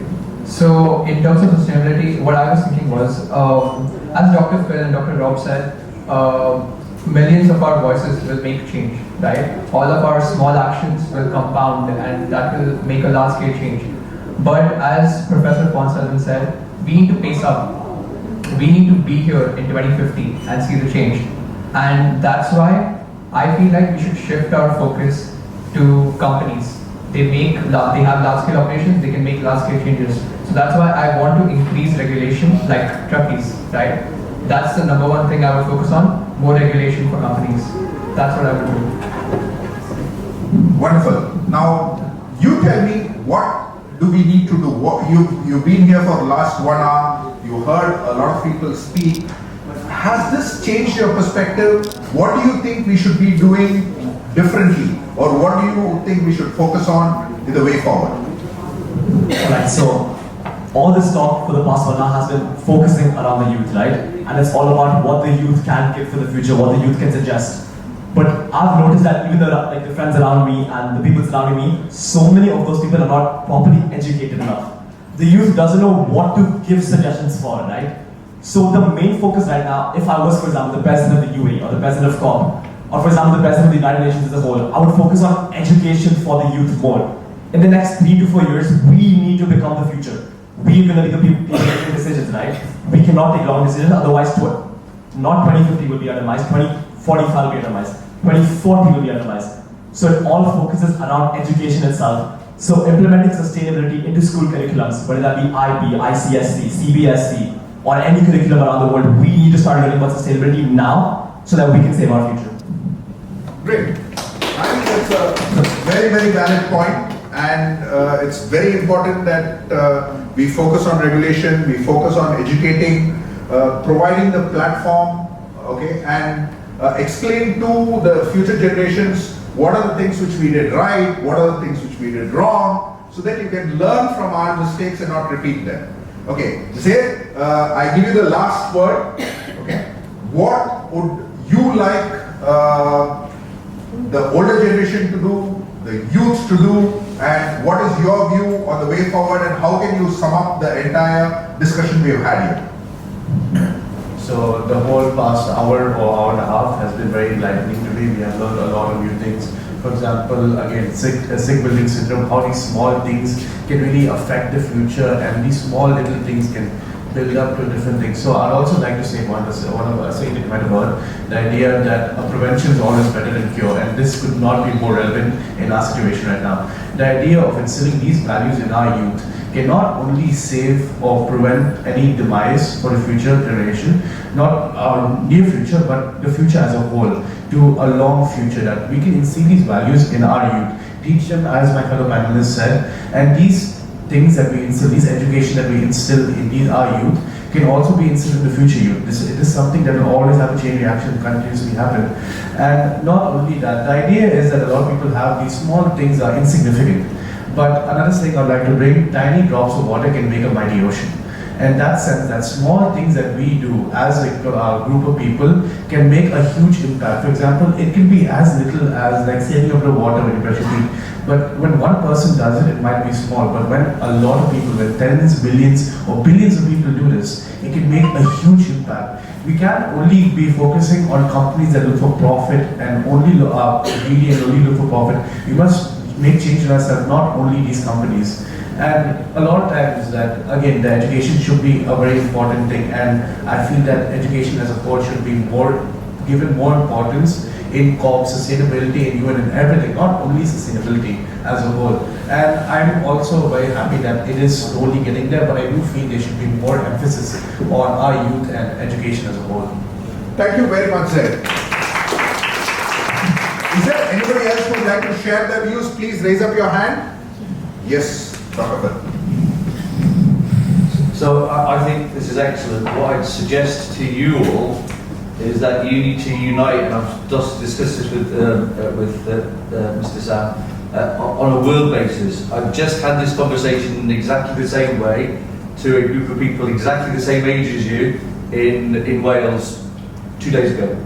So, in terms of sustainability, what I was thinking was, as Dr. Phil and Dr. Rob said, millions of our voices will make change, right? All of our small actions will compound and that will make a large-scale change. But as Professor Ponsarjan said, we need to pace up. We need to be here in 2050 and see the change. And that's why I feel like we should shift our focus to companies. They have large-scale operations, they can make large-scale changes. So that's why I want to increase regulation like truckies, right? That's the number one thing I would focus on, more regulation for companies. That's what I would do. Wonderful. Now, you tell me, what do we need to do? You've been here for the last 1 hour, you heard a lot of people speak. Has this changed your perspective? What do you think we should be doing differently? Or what do you think we should focus on in the way forward? Alright, so all this talk for the past 1 hour has been focusing around the youth, right? And it's all about what the youth can give for the future, what the youth can suggest. But I've noticed that even the friends around me and the people surrounding me, so many of those people are not properly educated enough. The youth doesn't know what to give suggestions for, right? So the main focus right now, if I was, for example, the president of the UAE or the president of COP, or for example, the president of the United Nations as a whole, I would focus on education for the youth more. In the next 3 to 4 years, we need to become the future. We're going to be the people making decisions, right? We cannot take long decisions, otherwise not 2050 will be otherwise, 2045 will be otherwise, 2040 will be otherwise. So it all focuses around education itself. So implementing sustainability into school curriculums, whether that be IB, ICSC, CBSC, or any curriculum around the world, we need to start learning about sustainability now so that we can save our future. Great. I think that's a very, very valid point, and it's very important that we focus on regulation, we focus on educating, providing the platform, okay, and explain to the future generations what are the things which we did right, what are the things which we did wrong, so that you can learn from our mistakes and not repeat them. Okay, Zaid, I give you the last word. Okay, what would you like the older generation to do, the youth to do, and what is your view on the way forward, and how can you sum up the entire discussion we have had here? So the whole past hour or hour and a half has been very enlightening to me. We have learned a lot of new things. For example, again, sick building syndrome, how these small things can really affect the future, and these small little things can build up to different things. So I'd also like to say saying that you might have heard, the idea that prevention is always better than cure, and this could not be more relevant in our situation right now. The idea of instilling these values in our youth can not only save or prevent any demise for the future generation, not our near future, but the future as a whole, to a long future, that we can instill these values in our youth, teach them, as my fellow panelists said, and these things that we instill, these education that we instill in our youth, can also be instilled in the future youth. It is something that will always have a chain reaction and continuously happen. And not only that, the idea is that a lot of people have these small things are insignificant. But another thing I'd like to bring, tiny drops of water can make a mighty ocean. And that sense, that small things that we do as a group of people can make a huge impact. For example, it can be as little as like saving up the water when you brush your teeth. But when one person does it, it might be small. But when a lot of people, when tens, millions, or billions of people do this, it can make a huge impact. We can't only be focusing on companies that look for profit and only greedy and only look for profit. We must make change in ourselves, not only these companies. And a lot of times that, again, the education should be a very important thing, and I feel that education as a whole should be given more importance in COP, sustainability, and UN and everything, not only sustainability as a whole. And I'm also very happy that it is slowly getting there, but I do feel there should be more emphasis on our youth and education as a whole. Thank you very much, sir. Is there anybody else who would like to share their views? Please raise up your hand. Yes, Dr. So I think this is excellent. What I'd suggest to you all is that you need to unite, and I've just discussed this with Mr. Sam, on a world basis. I've just had this conversation in exactly the same way to a group of people exactly the same age as you in Wales 2 days ago.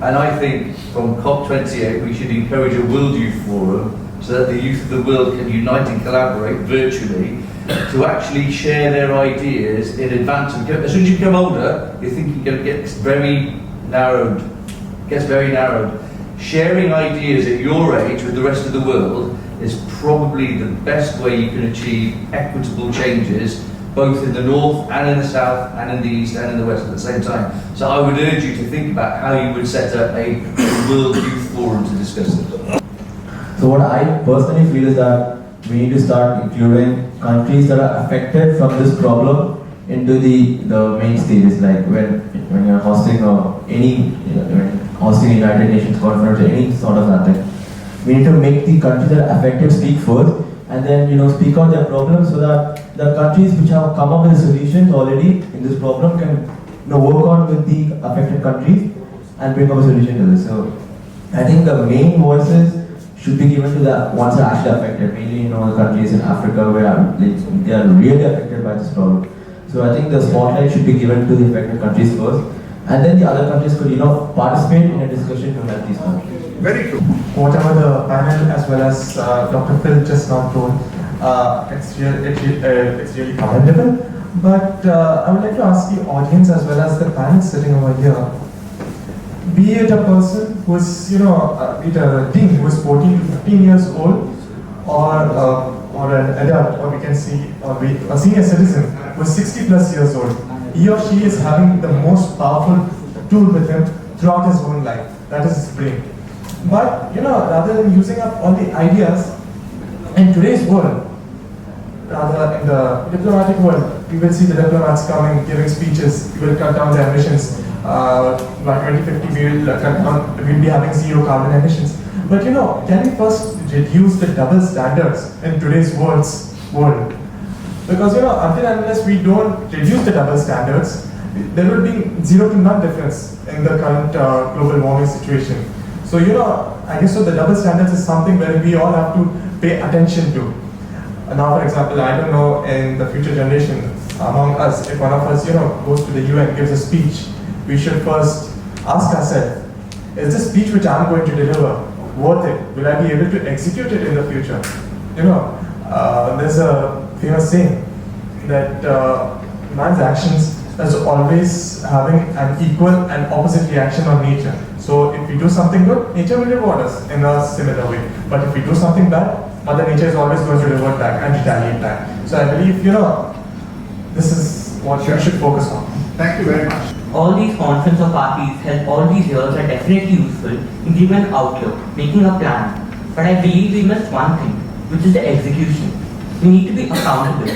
And I think from COP28 we should encourage a World Youth Forum so that the youth of the world can unite and collaborate virtually to actually share their ideas in advance. As soon as you become older, your thinking gets very narrowed. Sharing ideas at your age with the rest of the world is probably the best way you can achieve equitable changes, both in the north and in the south and in the east and in the west at the same time. So I would urge you to think about how you would set up a World Youth Forum to discuss it. So what I personally feel is that we need to start including countries that are affected from this problem into the main stages, like when you're hosting hosting United Nations conference or any sort of that thing. We need to make the countries that are affected speak first, and then speak out their problems, so that the countries which have come up with solutions already in this problem can work on with the affected countries and bring up a solution to this. So I think the main voices should be given to the ones that are actually affected, mainly the countries in Africa where they are really affected by this problem. So I think the spotlight should be given to the affected countries first, and then the other countries could participate in a discussion to help these countries. Very true. Whatever the panel as well as Dr. Phil just now told, it's really commendable. But I would like to ask the audience as well as the panel sitting over here, be it a person who is, be it a teen who is 14 to 15 years old, or an adult, or we can see, a senior citizen who is 60 plus years old, he or she is having the most powerful tool with him throughout his own life, that is his brain. But, rather than using up all the ideas in today's world, rather in the diplomatic world, we will see the diplomats coming, giving speeches, we will cut down their emissions. By 2050 we'll be having zero carbon emissions. But can we first reduce the double standards in today's world? Because until and unless we don't reduce the double standards, there will be zero to none difference in the current global warming situation. So I guess the double standards is something where we all have to pay attention to. Now, for example, I don't know in the future generation among us, if one of us goes to the UN, gives a speech, we should first ask ourselves, is this speech which I'm going to deliver worth it? Will I be able to execute it in the future? There's a famous saying that man's actions is always having an equal and opposite reaction on nature. So if we do something good, nature will reward us in a similar way. But if we do something bad, Mother Nature is always going to revert back and retaliate back. So I believe, this is what you should focus on. Thank you very much. All these conference or parties held all these years are definitely useful in giving an outlook, making a plan. But I believe we missed one thing, which is the execution. We need to be accountable.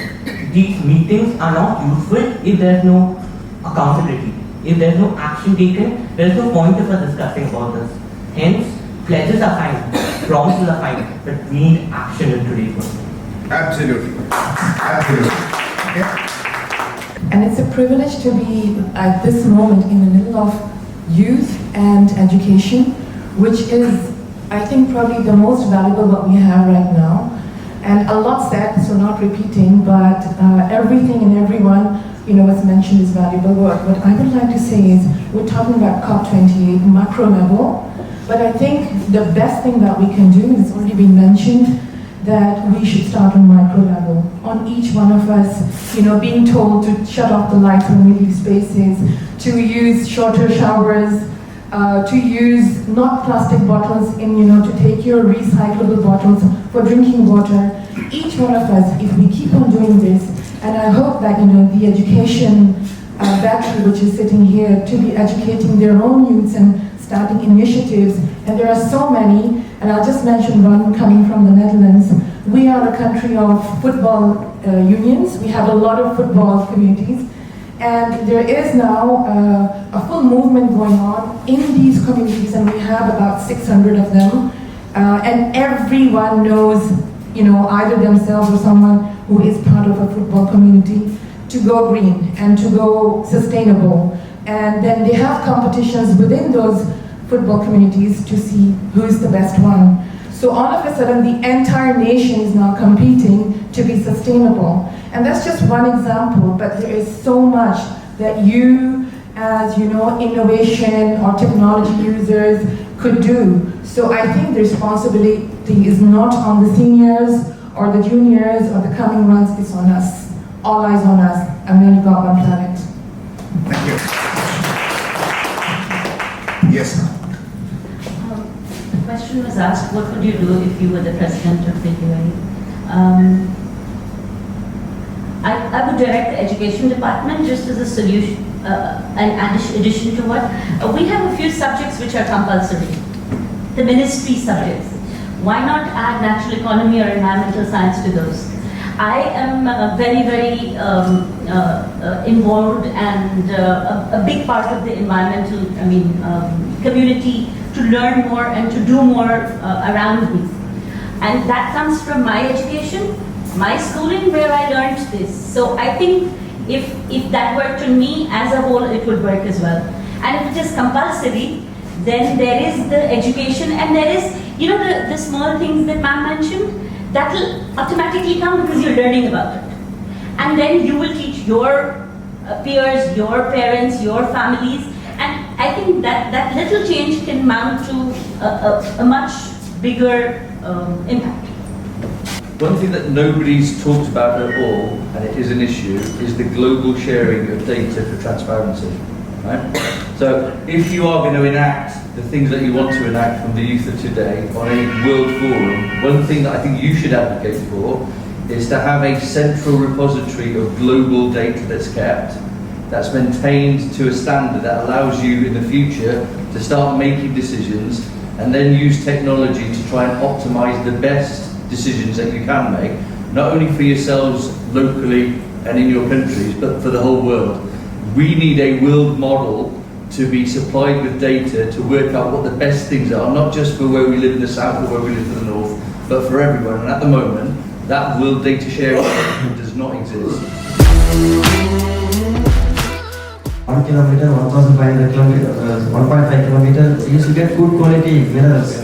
These meetings are not useful if there is no accountability. If there is no action taken, there is no point of us discussing about this. Hence, pledges are fine, promises are fine, but we need action in today's world. Absolutely. Absolutely. Okay. And it's a privilege to be at this moment in the middle of youth and education, which is, I think, probably the most valuable what we have right now. And a lot said, so not repeating, but everything and everyone, what's mentioned is valuable. What I would like to say is, we're talking about COP28 macro level, but I think the best thing that we can do, and it's already been mentioned, that we should start on micro level. On each one of us, being told to shut off the lights when we leave spaces, to use shorter showers, to use not plastic bottles to take your recyclable bottles for drinking water. Each one of us, if we keep on doing this, and I hope that the education battery which is sitting here to be educating their own youths and starting initiatives, and there are so many, and I'll just mention one coming from the Netherlands. We are a country of football unions. We have a lot of football communities, and there is now a full movement going on in these communities, and we have about 600 of them, and everyone knows, either themselves or someone who is part of a football community, to go green and to go sustainable. And then they have competitions within those football communities to see who's the best one. So all of a sudden, the entire nation is now competing to be sustainable. And that's just one example, but there is so much that you, as innovation or technology users, could do. So I think the responsibility is not on the seniors or the juniors or the coming ones, it's on us. All eyes on us, and we only got one planet. Thank you. Yes, ma'am. The question was asked, what would you do if you were the president of the UAE? I would direct the education department just as a solution, an addition to what? We have a few subjects which are compulsory, the ministry subjects. Why not add natural economy or environmental science to those? I am very, very involved and a big part of the environmental, community to learn more and to do more around me. And that comes from my education, my schooling, where I learned this. So I think if that worked on me as a whole, it would work as well. And if it is compulsory, then there is the education and there is, the small things that ma'am mentioned, that will automatically come because you're learning about it. And then you will teach your peers, your parents, your families, and I think that little change can mount to a much bigger impact. One thing that nobody's talked about at all, and it is an issue, is the global sharing of data for transparency. Right? So if you are going to enact the things that you want to enact from the youth of today on a world forum, one thing that I think you should advocate for is to have a central repository of global data that's kept, that's maintained to a standard that allows you in the future to start making decisions and then use technology to try and optimize the best decisions that you can make, not only for yourselves locally and in your countries, but for the whole world. We need a world model to be supplied with data to work out what the best things are, not just for where we live in the south or where we live in the north, but for everyone. And at the moment, that world data sharing does not exist. 1 kilometer, 1,500 kilometers, 1.5 kilometers, you used to get good quality minerals.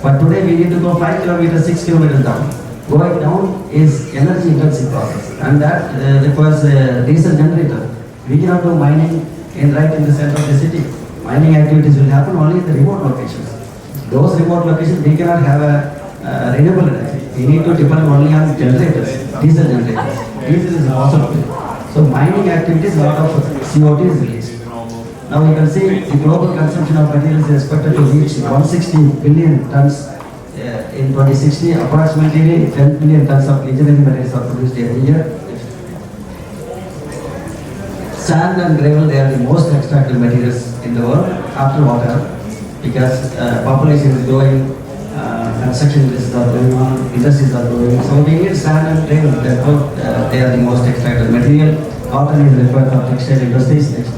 But today we need to go 5 kilometers, 6 kilometers down. Going down is energy intensive process, and that requires a diesel generator. We cannot do mining right in the center of the city. Mining activities will happen only in the remote locations. Those remote locations, we cannot have a renewable energy. We need to depend only on generators, diesel generators. Diesel is impossible. So mining activities, a lot of CO2 is released. Now you can see the global consumption of materials is expected to reach 160 billion tons in 2060. Approximately 10 billion tons of engineering materials are produced every year. Sand and gravel, they are the most extracted materials in the world after water, because population is growing, construction industries are going on, industries are growing. So we need sand and gravel, therefore they are the most extracted material. Cotton is required for textile industries. Next.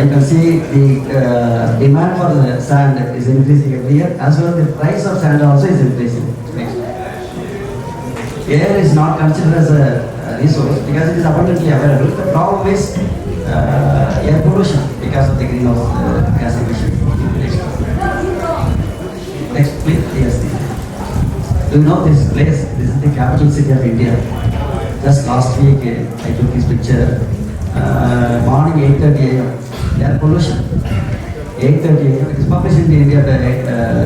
You can see the demand for the sand is increasing every year, as well as the price of sand also is increasing. Next. Air is not considered as a resource because it is abundantly available. The problem is air pollution because of the greenhouse gas emission. Next, please. Yes. Do you know this place? This is the capital city of India. Just last week, I took this picture. Morning 8:30 a.m. Air pollution. 8:30 a.m. It is published in the India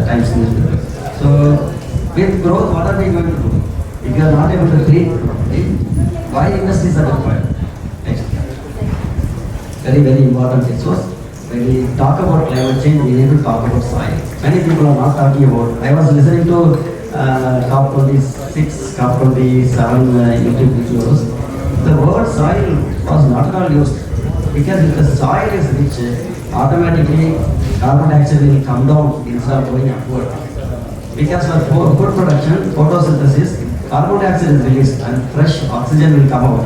Times newspaper. So, with growth, what are we going to do? If you are not able to breathe, why industries are required? Next. Very, very important resource. When we talk about climate change, we need to talk about soil. Many people are not talking about. I was listening to COP26, COP27 YouTube videos. The word soil was not at all used because if the soil is rich, automatically carbon dioxide will come down instead of going upward. Because for food production, photosynthesis, carbon dioxide is released and fresh oxygen will come out.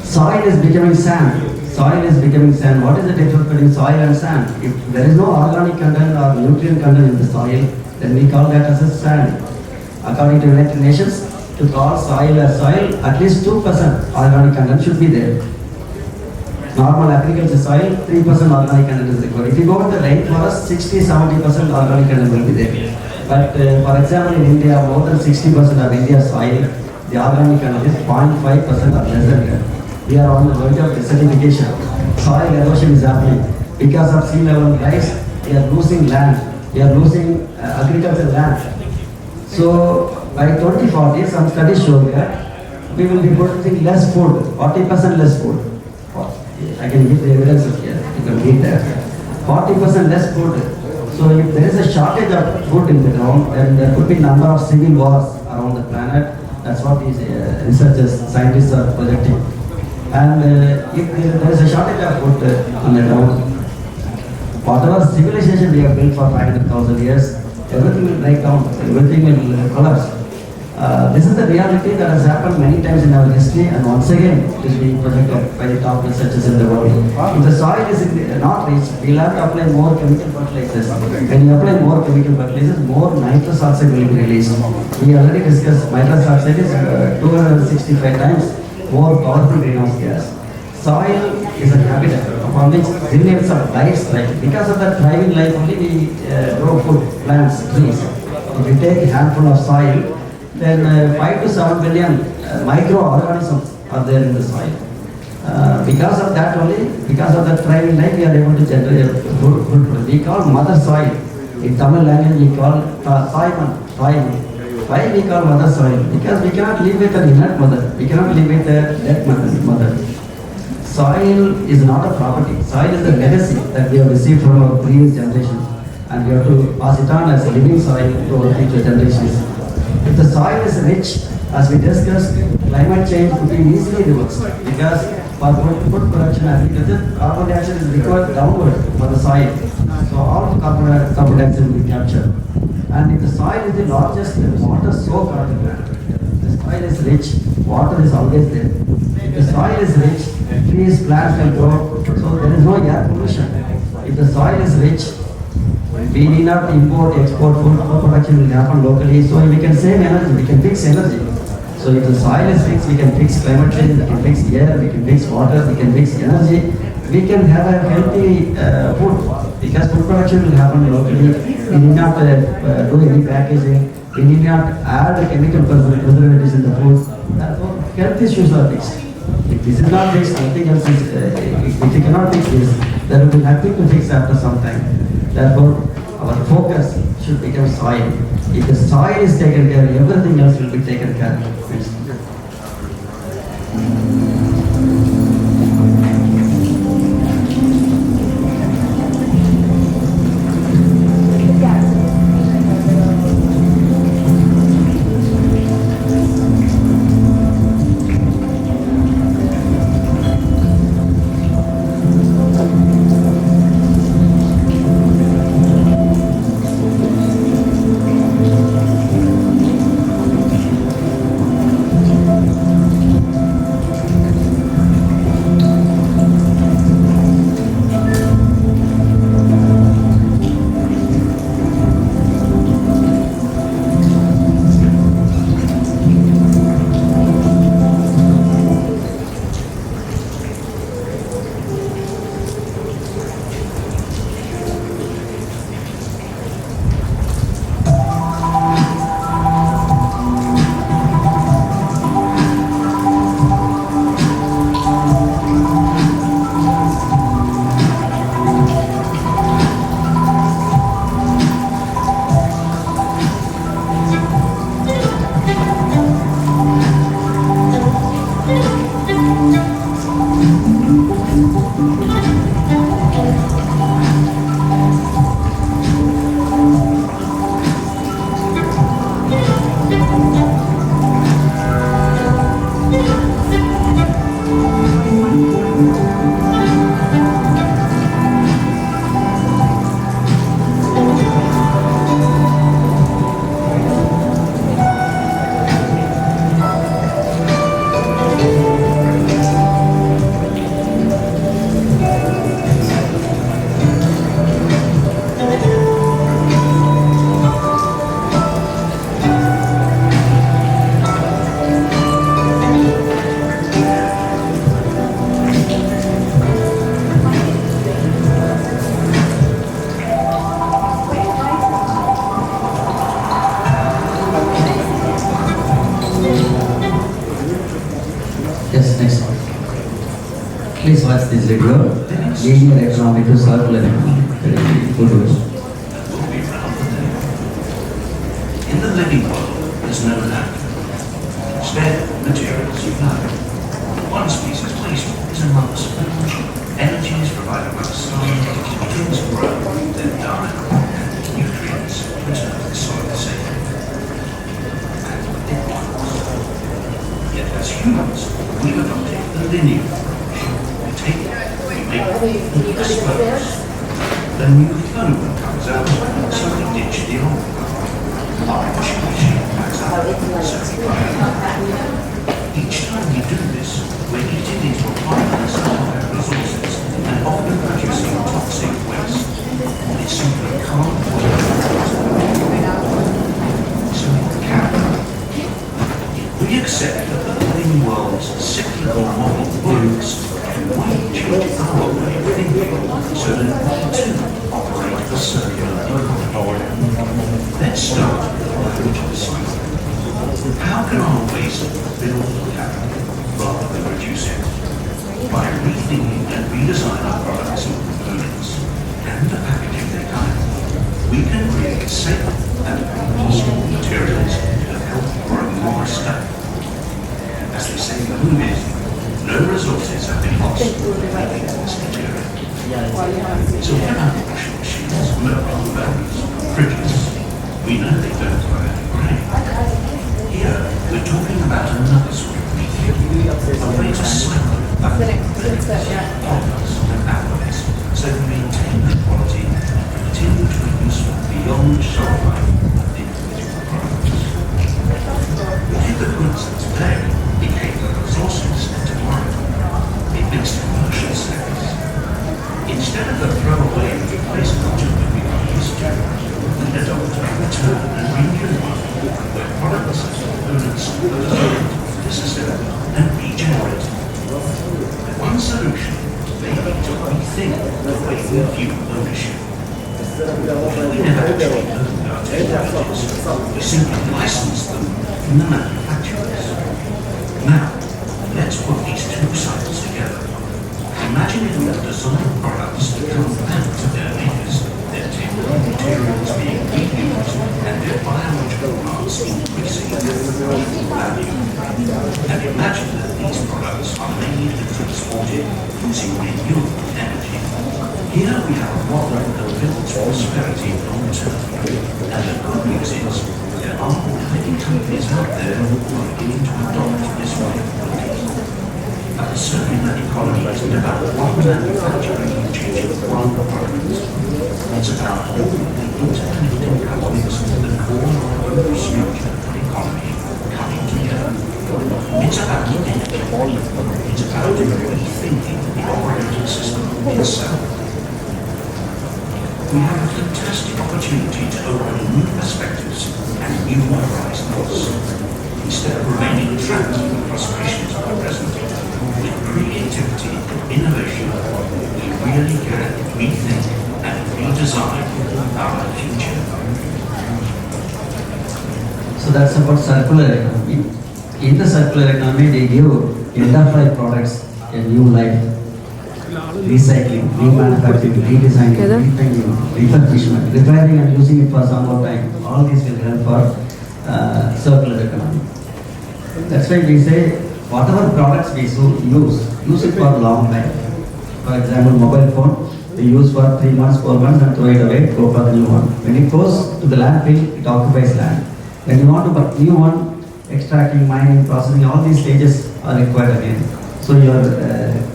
Soil is becoming sand. Soil is becoming sand. What is the difference between soil and sand? If there is no organic content or nutrient content in the soil, then we call that as a sand. According to United Nations, to call soil as soil, at least 2% organic content should be there. Normal agriculture soil, 3% organic content is required. If you go to the rainforest, 60-70% organic content will be there. But for example, in India, more than 60% of India's soil, the organic content is 0.5% or less than that. We are on the verge of desertification. Soil erosion is happening. Because of sea level rise, we are losing land. We are losing agricultural land. So by 2040, some studies show that we will be producing less food, 40% less food. I can give the evidences here. You can read that. 40% less food. So if there is a shortage of food in the ground, then there could be number of civil wars around the planet. That's what these researchers, scientists are projecting. And if there is a shortage of food on the ground, whatever civilization we have built for 500,000 years, everything will break down, everything will collapse. This is the reality that has happened many times in our history, and once again it is being projected by the top researchers in the world. If the soil is not rich, we will have to apply more chemical fertilizers. When you apply more chemical fertilizers, more nitrous oxide will be released. We already discussed nitrous oxide is 265 times more powerful greenhouse gas. Soil is a habitat upon which zillions of lives thrive. Because of that thriving life, only we grow food, plants, trees. If we take a handful of soil, then 5 to 7 billion microorganisms are there in the soil. Because of that only, because of that thriving life, we are able to generate food. We call mother soil. In Tamil language, we call soil. Why we call mother soil? Because we cannot live with an inert mother. We cannot live with a dead mother. Soil is not a property. Soil is a legacy that we have received from our previous generations, and we have to pass it on as a living soil to our future generations. If the soil is rich, as we discussed, climate change could be easily reversed because for food production agriculture, carbon dioxide is required downward for the soil. So all the carbon dioxide will be captured. And if the soil is the largest water soak on the planet, the soil is rich, water is always there. If the soil is rich, trees, plants can grow, so there is no air pollution. If the soil is rich, we need not import, export, food production will happen locally, so we can save energy, we can fix energy. So if the soil is fixed, we can fix climate change, we can fix air, we can fix water, we can fix energy, we can have a healthy food, because food production will happen locally. We need not do any packaging, we need not add chemical preservatives in the food. Therefore, health issues are fixed. If this is not fixed, nothing else is, if we cannot fix this, there will be nothing to fix after some time. Therefore, our focus should become soil. If the soil is taken care of, everything else will be taken care of. converts this linear economy to circular economy. Food waste. In the living world, there's no lack. Spare materials flow. One species waste is another's food. Energy is provided by the sun, things grow, then die, and nutrients return to the soil safely. And it works. Yet as humans, we've adopted the linear approach. We take it, we make it, we dispose. The new phone comes out, so we ditch the old one. Our washing machine packs up, so we buy another. Each time we do this, we're eating into a finite supply of resources and often producing toxic waste. It simply can't work. So it can. If we accept that the living world's cyclical model works, why change our way of thinking so that we too operate a circular economy? Let's start with the language of cycle. How can our waste build capital rather than reduce it? By rethinking and redesigning our products and components and the packaging they come in, we can create safe and possible materials that help grow more stable. As they say in the movies, no resources have been lost by making this material. So what about washing machines, mobile phones, fridges? We know they don't grow any grain. Here, we're talking about another sort of rethinking, a way to cycle polymers and alloys so they maintain their quality and continue to be useful beyond shelf life of individual products. If the goods today became the resources tomorrow, it makes commercial sense. Instead of the throwaway and replace culture that we are used to, we adopt a return and renew model where products and components are designed, disassembled, and regenerated. One solution may be to rethink the way we view ownership. We never actually own our technologies, we simply license them from the manufacturers. Now, let's put these two cycles together. Imagine if we could design products to come back to their makers, their technical materials being reused, and their biological parts increasing in value. And imagine that these products are made and transported using renewable energy. Here we have a model that builds prosperity long term. And the good news is, there are many companies out there who are beginning to adopt this way of working. A circular economy isn't about one manufacturer changing one product. It's about all the interconnected components that form our infrastructure and economy coming together. It's about energy. It's about rethinking the operating system itself. We have a fantastic opportunity to open new perspectives and new horizons. Instead of remaining trapped in the frustrations of the present, with creativity and innovation, we really can rethink and redesign our future. So that's about circular economy. In the circular economy, they give end-of-life products a new life. Recycling, remanufacturing, redesigning, repainting, refurbishment, repairing and using it for some more time. All these will help for circular economy. That's why we say whatever products we use it for long life. For example, mobile phone, they use for 3 months, 4 months and throw it away, go for the new one. When it goes to the landfill, it occupies land. When you want to buy new one, extracting, mining, processing, all these stages are required again. So your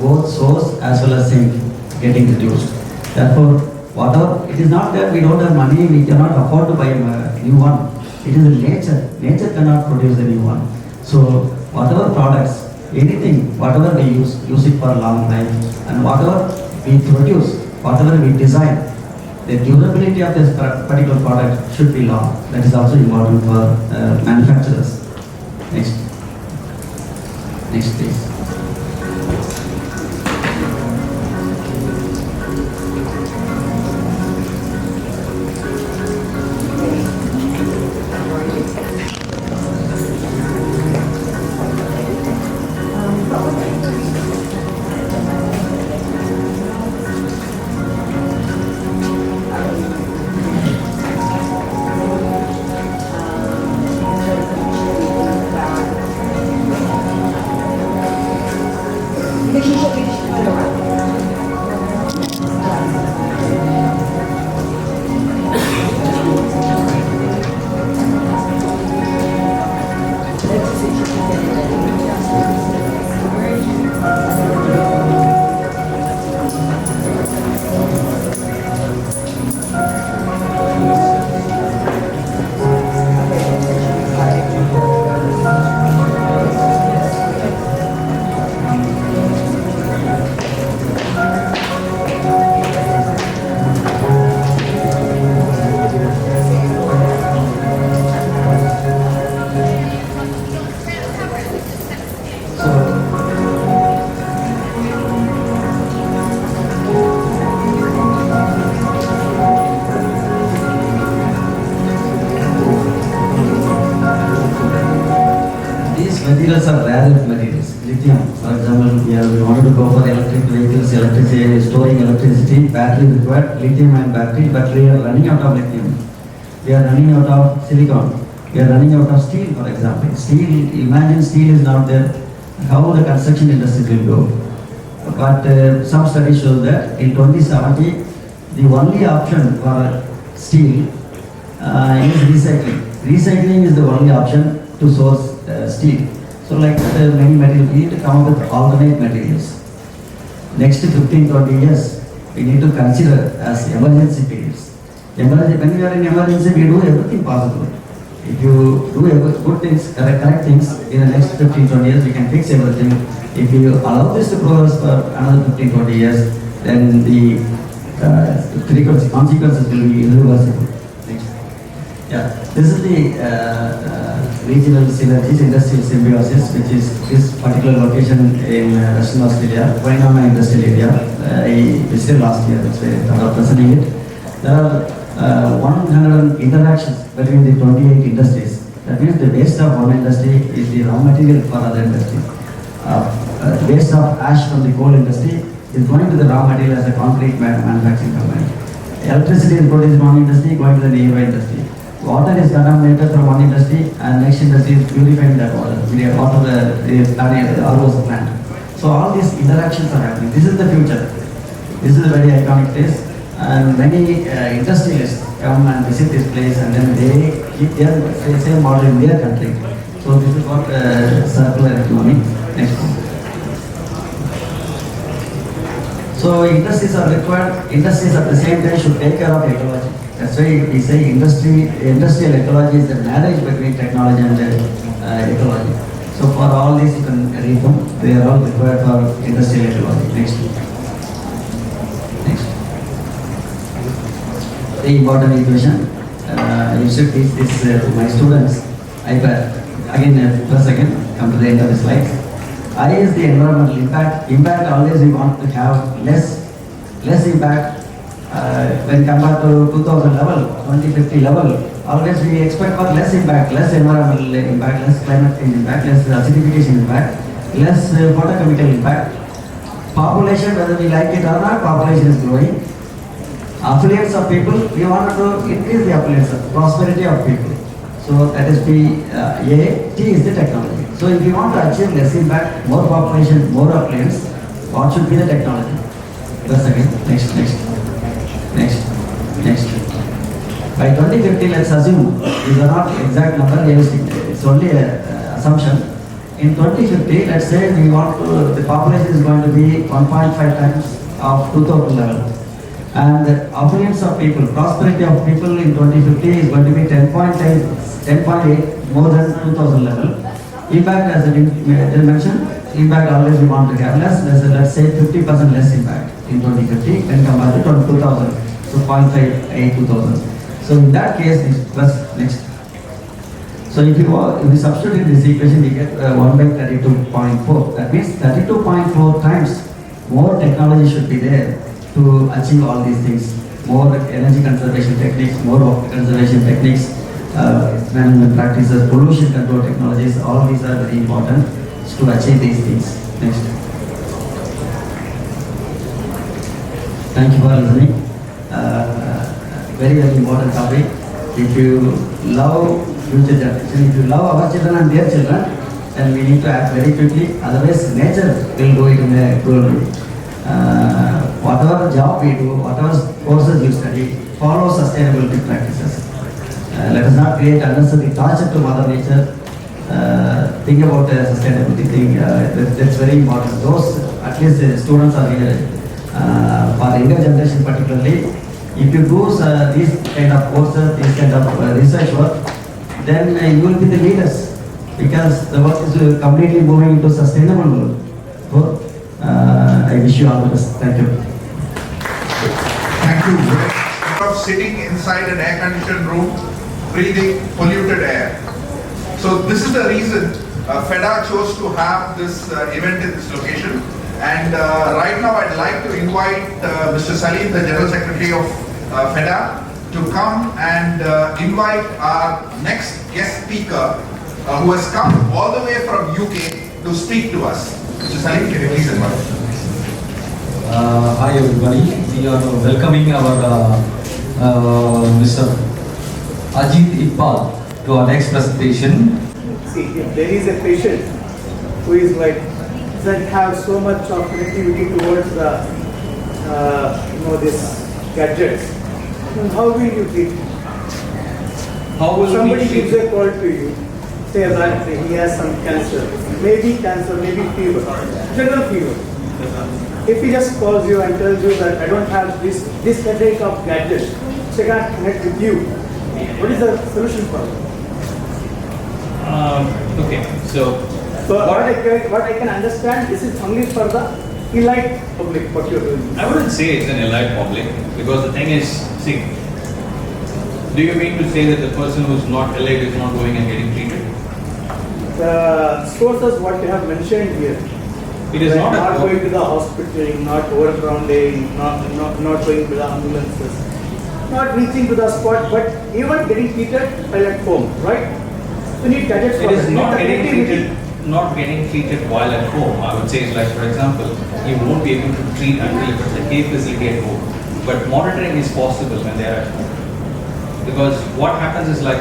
both source as well as sink getting reduced. Therefore, whatever, it is not that we don't have money, we cannot afford to buy a new one. It is nature. Nature cannot produce a new one. So whatever products, anything, whatever we use it for a long time. And whatever we produce, whatever we design, the durability of this particular product should be long. That is also important for manufacturers. Next please. materials are rare earth materials. Lithium, for example, we wanted to go for electric vehicles, electricity, storing electricity, battery required, lithium and battery, but we are running out of lithium. We are running out of silicon. We are running out of steel, for example. Steel, imagine steel is not there, how the construction industry will go. But some studies show that in 2070, the only option for steel is recycling. Recycling is the only option to source steel. So like many materials, we need to come up with alternate materials. Next 15-20 years, we need to consider as emergency periods. When we are in emergency, we do everything possible. If you do good things, correct things, in the next 15-20 years, we can fix everything. If you allow this to progress for another 15-20 years, then the consequences will be irreversible. Next. Yeah, this is the regional synergies, industrial symbiosis, which is this particular location in Western Australia, Romana industrial area. I visited last year, that's why I'm presenting it. There are 100 interactions between the 28 industries. That means the waste of one industry is the raw material for other industry. Waste of ash from the coal industry is going to the raw material as a concrete manufacturing company. Electricity is produced in one industry, going to the nearby industry. Water is contaminated from one industry, and next industry is purifying that water. Water is RO's plant. So all these interactions are happening. This is the future. This is a very iconic place, and many industrialists come and visit this place, and then they keep their same model in their country. So this is what circular economy. Next one. So industries are required. Industries at the same time should take care of ecology. That's why we say industrial ecology is the marriage between technology and ecology. So for all these you can read them. They are all required for industrial ecology. Next. Next. The important equation. You should teach this to my students. Again, first again, come to the end of the slides. I is the environmental impact. Impact always we want to have less impact when compared to 2000 level, 2050 level. Always we expect for less impact, less environmental impact, less climate change impact, less acidification impact, less photochemical impact. Population, whether we like it or not, population is growing. Affluence of people, we want to increase the affluence, prosperity of people. So that is P, A, T is the technology. So if you want to achieve less impact, more population, more affluence, what should be the technology? First again, next. By 2050, let's assume, these are not exact number, it's only an assumption. In 2050, let's say we want to, the population is going to be 1.5 times of 2000 level. And the affluence of people, prosperity of people in 2050 is going to be 10.8 more than 2000 level. Impact, as I mentioned, impact always we want to have less, let's say 50% less impact in 2050 when compared to 2000. So 0.58 2000. So in that case, next. So if we substitute in this equation, we get 1 by 32.4. That means 32.4 times more technology should be there to achieve all these things. More energy conservation techniques, more water conservation techniques, management practices, pollution control technologies, all these are very important to achieve these things. Next. Thank you for listening. Very important topic. If you love future generation, if you love our children and their children, then we need to act very quickly. Otherwise, nature will go it in a cruel way. Whatever job we do, whatever courses you study, follow sustainability practices. Let us not create unnecessary torture to Mother Nature. Think about the sustainability thing. That's very important. Those, at least students are here. For the younger generation particularly, if you do these kind of courses, this kind of research work, then you will be the leaders, because the work is completely moving into sustainable work. I wish you all the best. Thank you. Thank you. Instead of sitting inside an air-conditioned room, breathing polluted air. So this is the reason F.E.D.A chose to have this event in this location. And right now I'd like to invite Mr. Salim, the General Secretary of F.E.D.A, to come and invite our next guest speaker, who has come all the way from UK to speak to us. Mr. Salim, can you please invite? Hi everybody, we are welcoming our Mr. Ajit to our next presentation. See, if there is a patient who is like, doesn't have so much of connectivity towards the, this gadgets, then how will you treat him? How will somebody we treat gives a call to you, says that he has some cancer, maybe fever, general fever. If he just calls you and tells you that I don't have this headache of gadgets, so I can't connect with you, what is the solution for it? Okay, so what I can understand, this is only for the elite public, what you're doing. I wouldn't say it's an elite public, because the thing is, see, do you mean to say that the person who's not elite is not going and getting treated? The sources what you have mentioned here. It is like not going to the hospital, not overcrowding, not going to the ambulances, not reaching to the spot, but even getting treated while at home, right? You need gadgets for It is that. not getting treated while at home. I would say it's like, for example, you won't be able to treat until it's a care facility at home. But monitoring is possible when they are at home. Because what happens is like,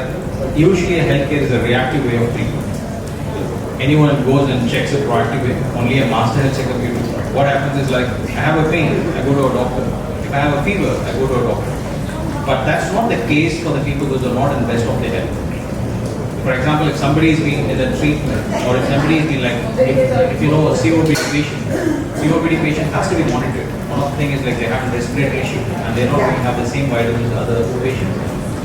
usually a healthcare is a reactive way of treatment. Anyone who goes and checks a proactive way, only a master health checkup you do. What happens is like, I have a pain, I go to a doctor. If I have a fever, I go to a doctor. But that's not the case for the people who are not in the best of their health. For example, if somebody is being in a treatment, or if somebody is being like, if you know a COPD patient has to be monitored. One of the things is like they have a respiratory issue and they're not going to have the same vitamins as other patients.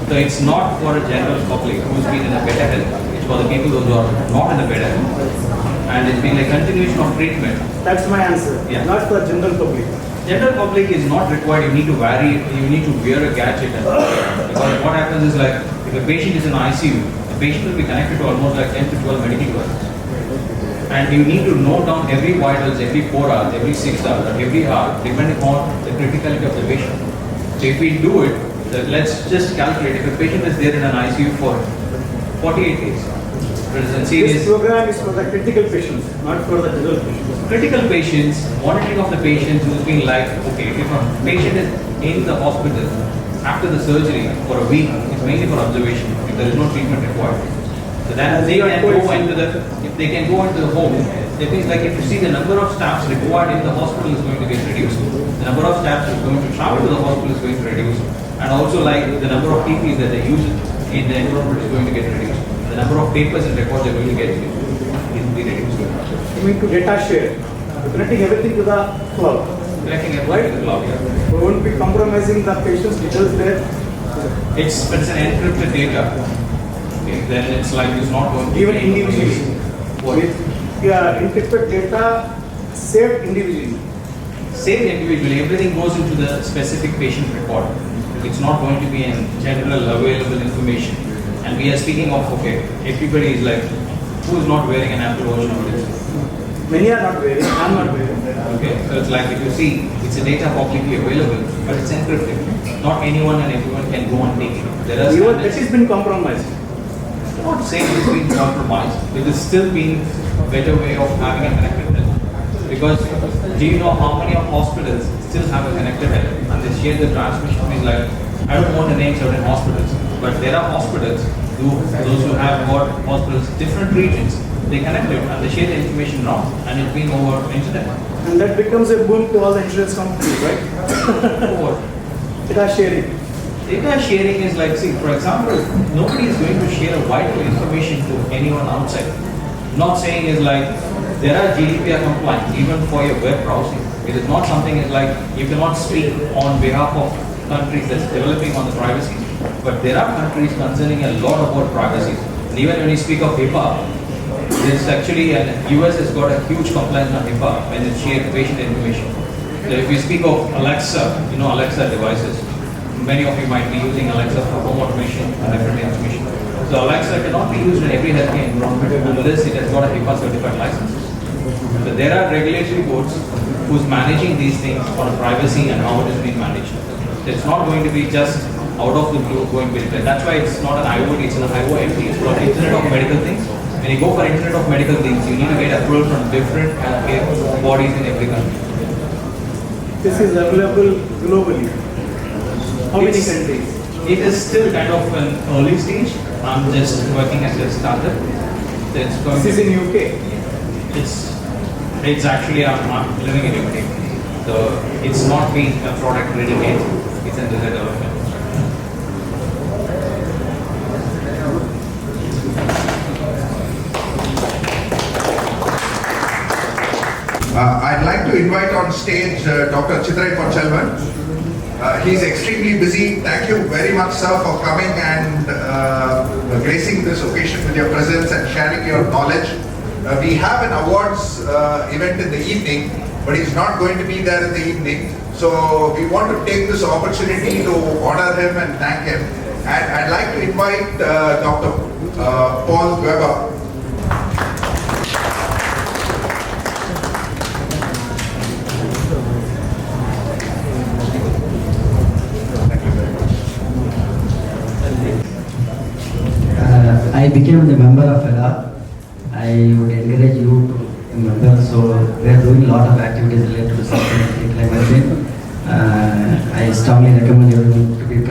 So it's not for a general public who's been in a better health. It's for the people who are not in a better health. And it's been a continuation of treatment. That's my answer. Yeah. Not for general public. General public is not required. You need to vary. You need to wear a gadget. Because what happens is like, if a patient is in ICU, the patient will be connected to almost like 10 to 12 medical devices. And you need to note down every vitals, every 4 hours, every 6 hours, or every hour, depending on the criticality of the patient. So if we do it, let's just calculate, if a patient is there in an ICU for 48 days, This program is for the critical patients, not for the general patients. Critical patients, monitoring of the patient who's been like, okay, if a patient is in the hospital after the surgery for a week, it's mainly for observation, if there is no treatment required. So then they can go into if they can go into the home, that means like if you see the number of staffs required in the hospital is going to get reduced. The number of staffs who is going to travel to the hospital is going to reduce. And also like the number of PPs that they use in the environment is going to get reduced. The number of papers and records are going to get reduced. You mean to data share, connecting everything to the cloud. Connecting everything to the cloud, yeah. We won't be compromising the patient's details there. It's an encrypted data. Okay, then it's like it's not going to Even be individually. Encrypted data saved individually. Saved individually. Everything goes into the specific patient record. It's not going to be in general available information. And we are speaking of, okay, everybody is like, who is not wearing an Apple Watch nowadays? Many are not wearing, I'm not wearing. Okay, so it's like if you see, it's a data publicly available, but it's encrypted. Not anyone and everyone can go and take it. There are Even that has been compromised. I'm not saying it's been compromised. It is still being a better way of having a connected health. Because do you know how many of hospitals still have a connected health? And they share the transmission is like, I don't want to name certain hospitals, but there are hospitals, those who have got hospitals, different regions, they connect it and they share the information now, and it's been over internet. And that becomes a boon to all the insurance companies, right? What? Data sharing. Data sharing is like, see, for example, nobody is going to share vital information to anyone outside. Not saying is like, there are GDPR compliance even for your web browsing. It is not something is like, you cannot speak on behalf of countries that's developing on the privacy. But there are countries concerning a lot about privacy. And even when you speak of HIPAA, there's actually, US has got a huge compliance on HIPAA when it shares patient information. So if you speak of Alexa, you know Alexa devices, many of you might be using Alexa for home automation and different information. So Alexa cannot be used in every healthcare environment unless it has got a HIPAA certified license. So there are regulatory boards who's managing these things on privacy and how it is being managed. It's not going to be just out of the blue going to be declared. That's why it's not an IoT, it's an IoMT. It's called Internet of Medical Things. when you go for Internet of Medical Things, you need to get approval from different bodies in every country. This is available globally. How many countries? It is still kind of an early stage. I'm just working as a startup. It's going This is in UK. It's actually I'm living in UK. So it's not been a product ready yet. It's under the development. I'd like to invite on stage Dr. Chitrai Ponchalvan. He's extremely busy. Thank you very much, sir, for coming and gracing this occasion with your presence and sharing your knowledge. We have an awards event in the evening, but he's not going to be there in the evening. So we want to take this opportunity to honor him and thank him. And I'd like to invite Dr. Paul Weber. I became the member of F.E.D.A. I would encourage you to be a member. So we are doing a lot of activities related to sustainability, climate change. I strongly recommend everyone to be